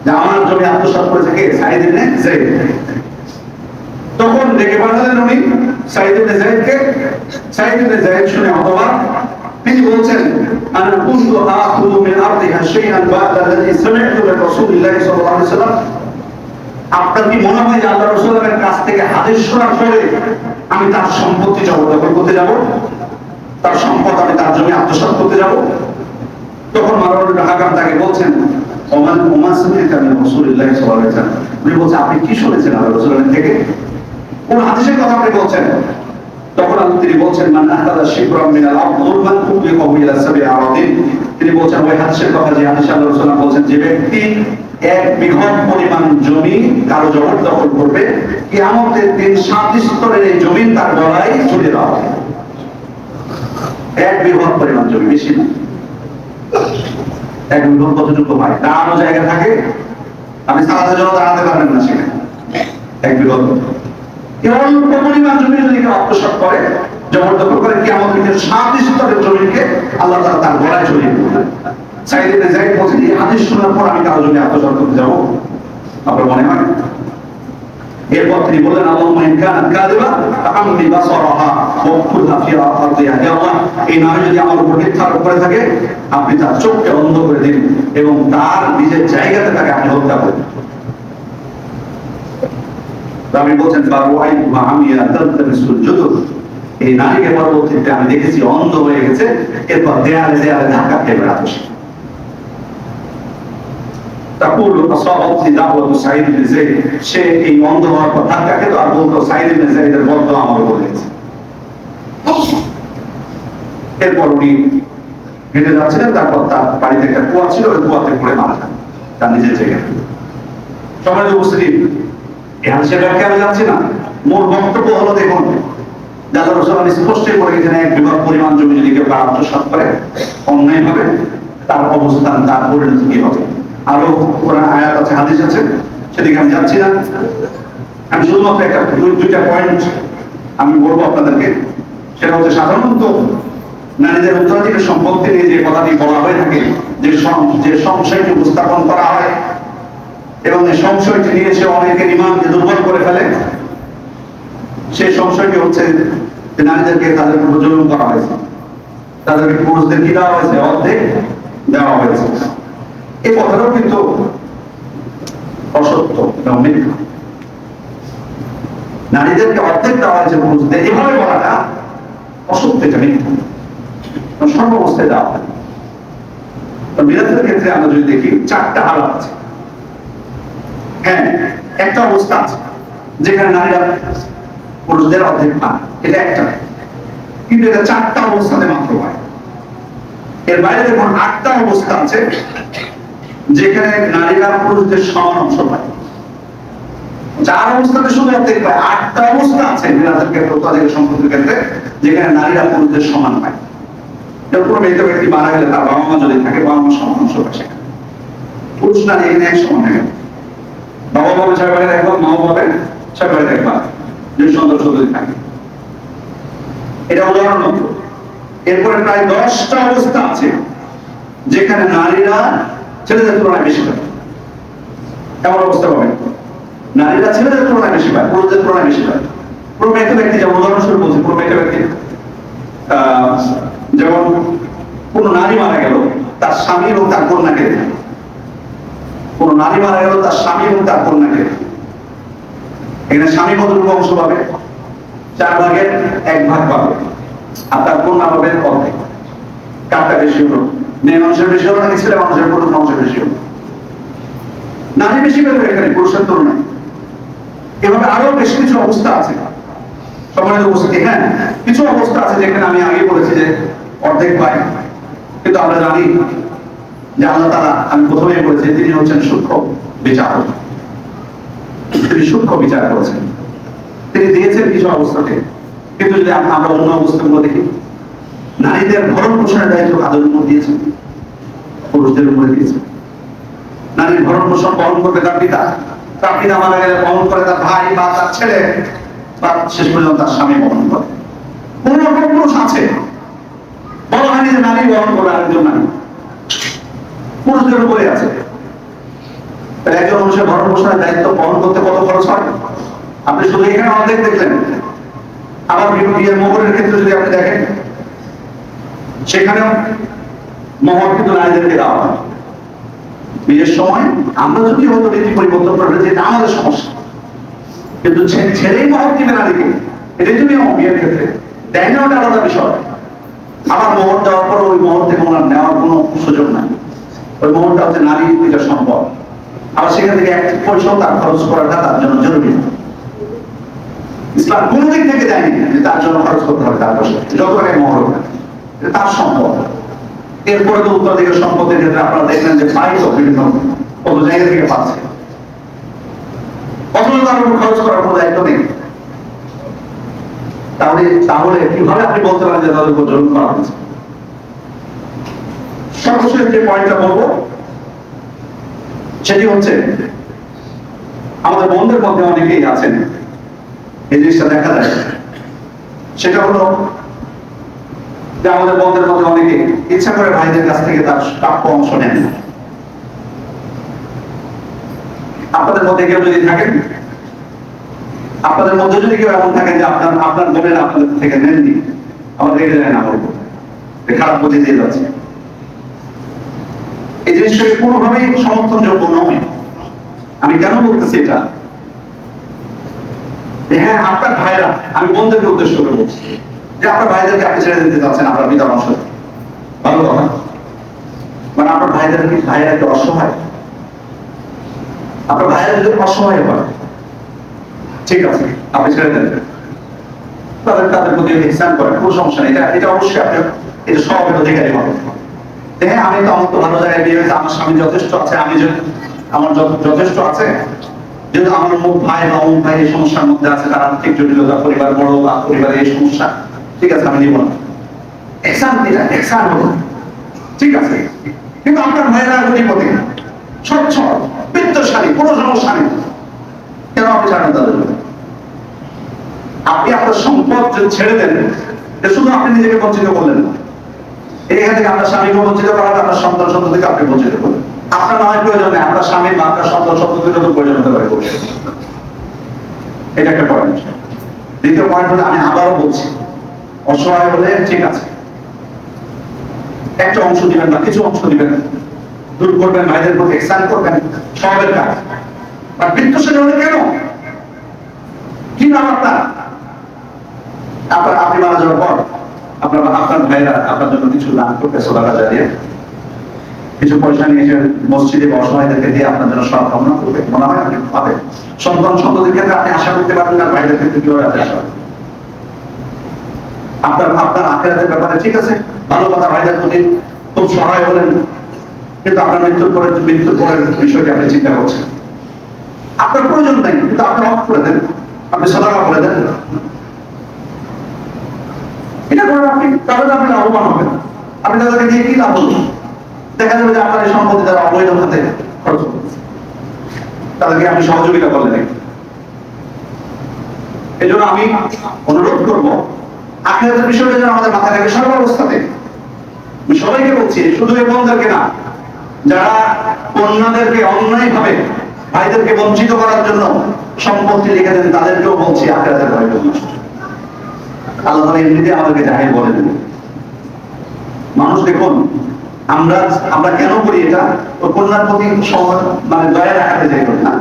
যে আমার জমি আত্মসাৎ করেছে কে? সাঈদ ইবনে যায়েদ। তখন ডেকে পাঠালেন উনি সাঈদ ইবনে যায়েদকে। সাঈদ ইবনে যায়েদ শুনে হতবাক। তিনি বলছেন, আনা কুনতু আখুযু মিন আরদিহা শাইআন বা'দা আল্লাযী সামি'তু মিন রাসূলিল্লাহি সাল্লাল্লাহু আলাইহি ওয়াসাল্লাম। আপনার কি মনে হয় যে আল্লাহর রাসূলের কাছ থেকে হাদিস শোনার পরে আমি তার সম্পত্তি জবরদখল করতে যাব, তার সম্পদ আমি তার জমি আত্মসাৎ করতে যাব? তখন মারওয়ান ইবনে হাকাম তাকে বলছেন, ওমা সামি'তা মিন রাসূলিল্লাহি সাল্লাল্লাহু আলাইহি ওয়াসাল্লাম। উনি বলছেন, আপনি কি শুনেছেন আল্লাহর রাসূলের থেকে? কোন হাদিসের কথা আপনি বলছেন? তখন তিনি বলছেন, মান আহদাদা শিবরাম মিনাল আরদ যুলমান তুবিকাহু ইলা সাব'i আরাদিন। তিনি বলছেন ওই হাদিসের কথা যে হাদিস আল্লাহর রাসূল বলছেন, যে ব্যক্তি 1 বিঘত পরিমাণ জমি কারো জবরদখল করবে, কিয়ামতের দিন 7 স্তরের এই জমিন তার গলায় ঝুলিয়ে দেওয়া হবে। 1 বিঘত পরিমাণ জমি, বেশি না। 1 বিঘত কতটুকু হয়? দাঁড়ানো জায়গা থাকে, আপনি সারাদিনের জন্য দাঁড়াতে পারবেন না সেখানে। 1 বিঘত অল্প পরিমাণ জমি যদি কেউ আত্মসাৎ করে, জবরদখল করে, কিয়ামত দিনের 7 স্তরের জমিকে আল্লাহ তাআলা তার গলায় ঝুলিয়ে দিবেন। সাইদ ইবনে যায়েদ বলেন, এই হাদিস শোনার পর আমি কারো জমি আত্মসাৎ করতে যাব? আপনার মনে হয়? এরপর তিনি বললেন, আল্লাহুম্মা ইন কানাত কাযিবা ফাআমমি বাসারাহা ওয়াখুযহা ফি আরদিহা। হে আল্লাহ, এই নারী যদি আমার উপর মিথ্যা আরোপ করে থাকে, আপনি তার চোখকে অন্ধ করে দিন এবং তার নিজের জায়গাতে তাকে আপনি হত্যা করুন। আমি বলছেন, ফারওয়াইতুহা আমিয়া তালতামিসুল জুদুর। এই নারীকে পরবর্তীতে আমি দেখেছি অন্ধ হয়ে গেছে, এরপর দেয়ালে দেয়ালে ধাক্কা খেয়ে বেড়াচ্ছে। তাকুলু আসাবাতনি দাওয়াতু সাঈদ ইবনে যায়েদ। সে এই অন্ধ হওয়ার পর ধাক্কা খেত আর বলতো, সাঈদ ইবনে যায়েদের বদদোয়া আমার উপর হয়েছে। এরপর উনি হেঁটে যাচ্ছিলেন, তারপর তার বাড়িতে একটা কুয়া ছিল, ওই কুয়াতে পড়ে মারা যান তার নিজের জায়গায়। সমাজে উপস্থিতি, এখন সে ব্যাখ্যা আমি যাচ্ছি না, মূল বক্তব্য হলো, দেখুন আল্লাহ রাসূল স্পষ্টই বলে গেছেন, এক বিঘা পরিমাণ জমি যদি কেউ আত্মসাৎ করে অন্যায় ভাবে, তার অবস্থান, তার পরিণতি কি হবে। আরো কোরআন আয়াত আছে, হাদিস আছে, সেদিকে আমি যাচ্ছি না। আমি শুধুমাত্র একটা দুইটা পয়েন্ট আমি বলবো আপনাদেরকে। সেটা হচ্ছে, সাধারণত নারীদের উত্তরাধিকার সম্পত্তি নিয়ে যে কথাটি বলা হয়ে থাকে, যে সংশয়টি উপস্থাপন করা হয় এবং এই সংশয়টি নিয়ে সে অনেকের ঈমানকে দুর্বল করে ফেলে, সেই সংশয়টি হচ্ছে যে নারীদেরকে তাদের উপর জুলুম করা হয়েছে, তাদেরকে পুরুষদের কি দেওয়া হয়েছে, অর্ধেক দেওয়া হয়েছে। এই কথাটাও কিন্তু অসত্য এবং মিথ্যা। নারীদেরকে অর্ধেক দেওয়া হয়েছে পুরুষদের, এভাবে বলাটা অসত্য, এটা মিথ্যা। সর্বাবস্থায় দেওয়া হয়। বিরাতের ক্ষেত্রে আমরা যদি দেখি, 4টা হালাত আছে। হ্যাঁ, একটা অবস্থা আছে যেখানে নারীরা পুরুষদের অর্ধেক পায়, এটা একটা, কিন্তু এটা 4টা অবস্থাতে মাত্র পায়। এর বাইরে দেখুন 8টা অবস্থা আছে যেখানে নারীরা পুরুষদের সমান অংশ পায়। 4 অবস্থাতে শুধু অর্ধেক পায়, 8টা অবস্থা আছে বিরাতের ক্ষেত্রে, উত্তরাধিকার সম্পত্তির ক্ষেত্রে, যেখানে নারীরা পুরুষদের সমান পায়। কোনো মৃত ব্যক্তি মারা গেলে তার বাবা মা যদি থাকে, বাবা মা সমান অংশ পায় সেখানে। পুরুষ নারী এখানে এক সমান হয়ে গেল। বাবা পাবে 6 ভাগের 1 ভাগ, মাও পাবে 6 ভাগের 1 ভাগ, যদি সন্তান যদি থাকে। এটা উদাহরণ মাত্র। এরপরে প্রায় 10টা অবস্থা আছে যেখানে নারীরা ছেলেদের তুলনায় বেশি পায়। এমন অবস্থা পাবে, নারীরা ছেলেদের তুলনায় বেশি পায়, পুরুষদের তুলনায় বেশি পায়। পুরো মৃত ব্যক্তি, যেমন উদাহরণস্বরূপ বলছি, পুরো মৃত ব্যক্তি, যেমন কোন নারী মারা গেল, তার স্বামী এবং তার কন্যাকে, কোন নারী মারা গেল, তার স্বামী এবং তার কন্যাকে, এখানে স্বামী কতটুকু অংশ পাবে? 4 ভাগের 1 ভাগ পাবে, আর তার কন্যা পাবে অর্ধেক। কারটা বেশি হলো? মেয়ে মানুষের বেশি হলো নাকি ছেলে মানুষের, পুরুষ মানুষের বেশি হলো? নারী বেশি পেল এখানে পুরুষের তুলনায়। এভাবে আরো বেশ কিছু অবস্থা আছে সম্মানিত উপস্থিতি। হ্যাঁ, কিছু অবস্থা আছে যেখানে আমি আগে বলেছি যে অর্ধেক পায়, কিন্তু আমরা জানি যে আল্লাহ তাআলা, আমি প্রথমেই বলেছি, তিনি হচ্ছেন সূক্ষ্ম বিচারক। তিনি সূক্ষ্ম বিচার করেছেন, তিনি দিয়েছেন কিছু অবস্থাতে। কিন্তু যদি আমরা অন্য অবস্থাগুলো দেখি, নারীদের ভরণ পোষণের দায়িত্ব কাদের উপর দিয়েছেন? পুরুষদের উপরে দিয়েছেন। নারীর ভরণ পোষণ বহন করবে তার পিতা, তার পিতা মারা গেলে বহন করে তার ভাই বা তার ছেলে, বা শেষ পর্যন্ত তার স্বামী বহন করে। কোন রকম পুরুষ আছে? বলা হয়নি যে নারী বহন করে আরেকজন নারী, পুরুষদের উপরে আছে। একজন মানুষের ভরণ পোষণের দায়িত্ব বহন করতে কত খরচ হয়? আপনি শুধু এখানে অর্ধেক দেখলেন, আবার বিয়ের মোহরের ক্ষেত্রে যদি আপনি দেখেন, সেখানেও মোহর কিন্তু নারীদেরকে দেওয়া হয়। বিয়ের সময় আমরা যদি হয়তো নীতি পরিবর্তন করবে, যেটা আমাদের সমস্যা, কিন্তু ছেলেই মোহর দিবে নারীকে, এটাই তুমি বিয়ের ক্ষেত্রে দেয় না, ওটা আলাদা বিষয়। আবার মোহর দেওয়ার পর ওই মোহর থেকে ওনার নেওয়ার কোনো সুযোগ নাই। ওই মোহরটা হচ্ছে নারীর দিকে সম্পদ, আবার সেখান থেকে 1 পয়সাও তার খরচ করাটা তার জন্য জরুরি। ইসলাম কোন দিক থেকে দেয়নি যে তার জন্য খরচ করতে হবে তার পয়সা, যত টাকায় মোহর হবে তার সম্পদ। এরপরে তো উত্তরাধিকার সম্পদের ক্ষেত্রে আপনারা দেখলেন যে পাই তো বিভিন্ন কত জায়গা থেকে পাচ্ছে, অথচ তার উপর খরচ করার কোনো দায়িত্ব নেই। তাহলে কিভাবে আপনি বলতে পারেন যে তাদের উপর জুলুম করা হয়েছে? সর্বশেষ যে পয়েন্টটা বলবো সেটি হচ্ছে, আমাদের বন্ধুদের মধ্যে অনেকেই আছেন এই জিনিসটা দেখা যায়। সেটা হলো যে আমাদের বন্ধের মধ্যে অনেকে ইচ্ছা করে ভাইদের কাছ থেকে তার প্রাপ্য অংশ নেন না। আপনাদের মধ্যে কেউ যদি থাকেন, আপনাদের মধ্যে যদি কেউ এমন থাকেন যে আপনার বোনের আপনাদের থেকে নেননি, আমাদের রেগে যায় না, বলবো খারাপ বুঝে দিয়ে যাচ্ছে। এই জিনিসটাকে কোনোভাবেই সমর্থনযোগ্য নয়। আমি কেন বলতেছি এটা? হ্যাঁ, আপনার ভাইরা, আমি বোনদেরকে উদ্দেশ্য করে বলছি যে আপনার ভাইদেরকে আপনি ছেড়ে দিতে চাচ্ছেন আপনার পিতার অংশ, ভালো কথা। মানে আপনার ভাইয়েরা একটু অসহায়, আপনার ভাইয়েরা যদি অসহায় হয়, ঠিক আছে, আপনি ছেড়ে দেন, তাদের প্রতি ইহসান করেন, কোনো সমস্যা নেই। এটা অবশ্যই আপনি এটা স্বভাবের অধিকারী হবে। হ্যাঁ, আমি তো আমার তো ভালো জায়গায় বিয়ে হয়েছে, আমার স্বামী যথেষ্ট আছে, আমার যথেষ্ট আছে, যেহেতু আমার ভাই বা অমুক ভাই এই সমস্যার মধ্যে আছে, তার আর্থিক জটিলতা, পরিবার বড় বা পরিবারের এই সমস্যা, ঠিক আছে, আমি নিব না। এহসান হলো, ঠিক আছে। কিন্তু আপনার ভাইয়েরা গরিবতী, সচ্ছল, বিত্তশালী, কোনো সমস্যা নেই, কেন আপনি ছাড়েন তাদের? আপনি আপনার সম্পদ যদি ছেড়ে দেন, শুধু আপনি নিজেকে বঞ্চিত করলেন না, এখান থেকে আপনার স্বামীকে বঞ্চিত করা হবে, আপনার সন্তান সন্ততিকে আপনি বঞ্চিত করলেন। আপনার নয় প্রয়োজন নেই, আপনার স্বামী বা আপনার সন্তান সন্ততির জন্য প্রয়োজন হতে পারে। এটা একটা পয়েন্ট। দ্বিতীয় পয়েন্ট হলো, আমি আবারও বলছি, অসহায় হলে ঠিক আছে, একটা অংশ দিবেন না, কিছু অংশ দিবেন, দূর করবেন, ভাইদের প্রতি ইহসান করবেন, সবের কাজ। আর বিত্তশালী হলে কেন? কি নাম আপনার? আপনি মারা যাওয়ার পর আপনার ভাইরা আপনার জন্য কিছু দান করবে, সাদাকা জারিয়া, কিছু পয়সা নিয়ে এসে মসজিদে বা অসহায়দেরকে দিয়ে আপনার জন্য সব কামনা করবে, মনে হয় আপনি পাবেন। সন্তান সন্ততির ক্ষেত্রে আপনি আশা করতে পারবেন না, ভাইদের ক্ষেত্রে কিভাবে আপনি আশা করবেন? আপনার আখিরাতের ব্যাপারে ঠিক আছে, ভালো কথা, ভাইদের প্রতি খুব সহায় হলেন, কিন্তু আপনার মৃত্যুর পরের বিষয়টি আপনি চিন্তা করছেন। আপনার প্রয়োজন নেই, কিন্তু আপনি অফ করে দেন, আপনি সাদাকা করে দেন, এটা করে তাহলে আপনি লাভবান হবেন। আপনি তাদেরকে দিয়ে কি লাভ হবেন? দেখা যাবে যে আপনার এই সম্পত্তি তারা অবৈধ খাতে খরচ করছে, তাদেরকে আপনি সহযোগিতা করলেন। এই জন্য আমি অনুরোধ করবো, আখিরাতের বিষয়টা যেন আমাদের মাথায় রাখে সর্বাবস্থাতে। আমি সবাইকে বলছি, শুধু এই বোনদেরকে না, যারা কন্যাদেরকে অন্যায় ভাবে ভাইদেরকে বঞ্চিত করার জন্য সম্পত্তি লিখে দেন, তাদেরকেও বলছি আখিরাতের ভয় করুন। আল্লাহ এমনিতে আমাদেরকে জাহিল বলে দেন। মানুষ দেখুন, আমরা কেন করি এটা? কন্যার প্রতি মানে দয়া দেখাতে চাই না,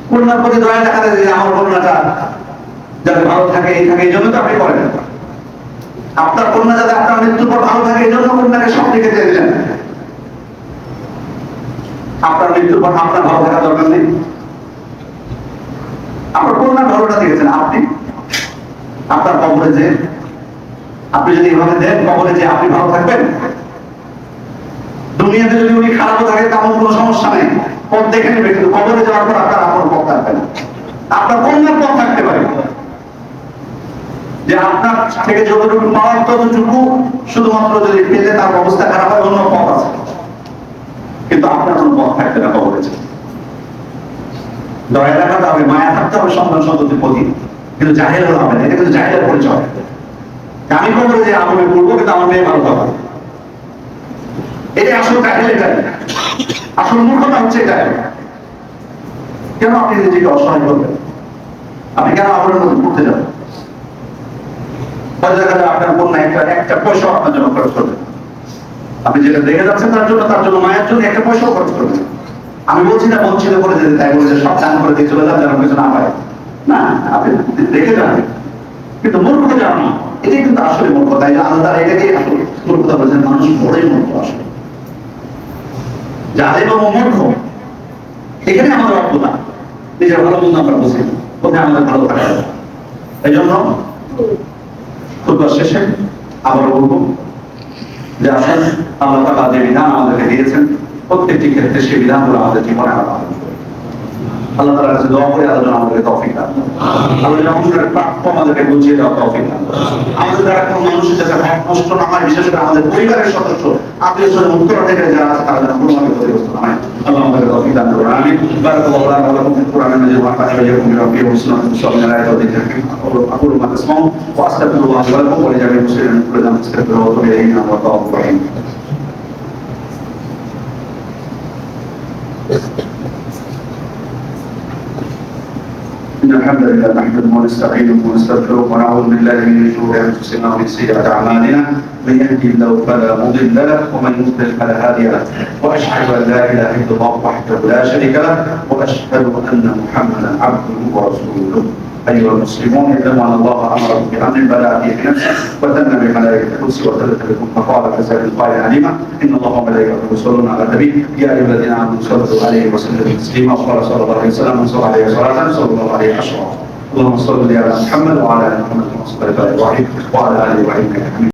কন্যার প্রতি দয়া দেখাতে চাই, আমার কন্যাটা যাতে ভালো থাকে, এই জন্য তো আপনি করেন। আপনার কন্যা যাতে আপনার মৃত্যুর পর ভালো থাকে, এই জন্য কন্যাকে সব লিখে দিয়ে দিলেন। আপনার মৃত্যুর পর আপনার ভালো থাকা দরকার নেই, আপনার কন্যার ভালোটা দিয়েছেন আপনি। আপনার কবরে যে আপনি যদি এভাবে দেন, কবরে যে আপনি ভালো থাকবেন, দুনিয়াতে যদি উনি খারাপও থাকে তেমন কোনো সমস্যা নেই, পথ দেখে নেবে, কিন্তু কবরে যাওয়ার পর আপনার আপন পথ থাকবে না, আপনার কন্যার পথ থাকতে পারে, যে আপনার থেকে যতটুকু পাওয়ার ততটুকু শুধুমাত্র যদি পেলে তার অবস্থা খারাপ হয়, অন্য পথ আছে, কিন্তু আপনার কোনো পথ থাকবে না কবরে। দয়া রাখাতে হবে, মায়া থাকতে হবে সন্তান সন্ততির প্রতি, কিন্তু জাহেল হলে হবে না। এটা কিন্তু জাহেলের পরিচয়। আমি কবরে যে আমলে করবো, কিন্তু আমার মেয়ে ভালো হবে, এটাই আসল জাহেল। এটাই আসল মূর্খতা হচ্ছে এটা। কেন আপনি নিজেকে অসহায় করবেন? আপনি কেন আমলের মধ্যে করতে যাবেন? আপনার কন্যা একটা পয়সা আপনার জন্য খরচ করবে, আপনি যেটা দেখে যাচ্ছেন তার জন্য মায়ের জন্য একটা পয়সাও খরচ করবেন। আমি বলছি না বঞ্চিত করে যেতে, তাই বলে সব দান করে দিয়ে চলে যান যেন কিছু না পায়, না, আপনি দেখে যান, কিন্তু মূর্খ যান, এটাই কিন্তু আসলে মূর্খ। তাই আল্লাহ এটাকে মূর্খতা বলেছেন, মানুষ বড়ই মূর্খ আসলে, যাদের মূর্খ। এখানে আমাদের অজ্ঞতা, নিজের ভালো মন্দ আমরা বুঝি, কোথায় আমাদের ভালো থাকা। এই জন্য খুতবার শেষে আবার বলবো যে আসলে আল্লাহ তাআলা যে বিধান আমাদেরকে দিয়েছেন, প্রত্যেকটি ক্ষেত্রে সেই বিধানগুলো আমাদের জীবনে আনা। আল্লাহ তাআলার কাছে দোয়া করি আল্লাহ যেন আমাদেরকে তৌফিক দান করেন। আল্লাহ যেন আমাদের প্রাপ্য আমাদেরকে বুঝিয়ে দেওয়ার তৌফিক দান করেন। আমাদের দ্বারা কোনো মানুষের যাতে হক নষ্ট না হয়, বিশেষ করে আমাদের পরিবারের সদস্য, আত্মীয়-স্বজন, উত্তরাধিকারী যারা আছে তারা যেন কোনোভাবে ক্ষতিগ্রস্ত না হয়। আল্লাহ আমাদেরকে তৌফিক দান করুন। আমিন। বারাকাল্লাহু লানা ওয়া লাকুম ফিল কুরআনিল মাজিদ ওয়া নাফা'নি ওয়া ইয়্যাকুম বিমা ফীহি মিনাল আয়াতি ওয়াল যিকরিল হাকীম। أقول ما تسمعون وأستغفر الله لي ولكم ولجميع المسلمين من كل ذنب فاستغفروه وتوبوا إليه إنه هو التواب الرحيم. إن الحمد لله نحمده ونستعينه ونستغفره ونعوذ بالله من شرور أنفسنا ومن سيئات أعمالنا من يهده الله فلا مضل له ومن يضلل فلا هادي له وأشهد أن لا إله إلا الله وحده لا شريك له وأشهد أن محمدا عبده ورسوله. أيها المسلمون اعلموا أن الله أمركم بأمر بدأ به بنفسه وثنى بملائكة القدس وثلث بكم فقال عز وجل قائلا عليما إن الله وملائكته يصلون على النبي يا أيها الذين آمنوا صلوا عليه وسلموا تسليما وقال صلى الله عليه وسلم من صلى عليه صلاة صلى الله عليه عشرا. اللهم صل على محمد وعلى آل محمد كما صليت على إبراهيم وعلى آل إبراهيم إنك حميد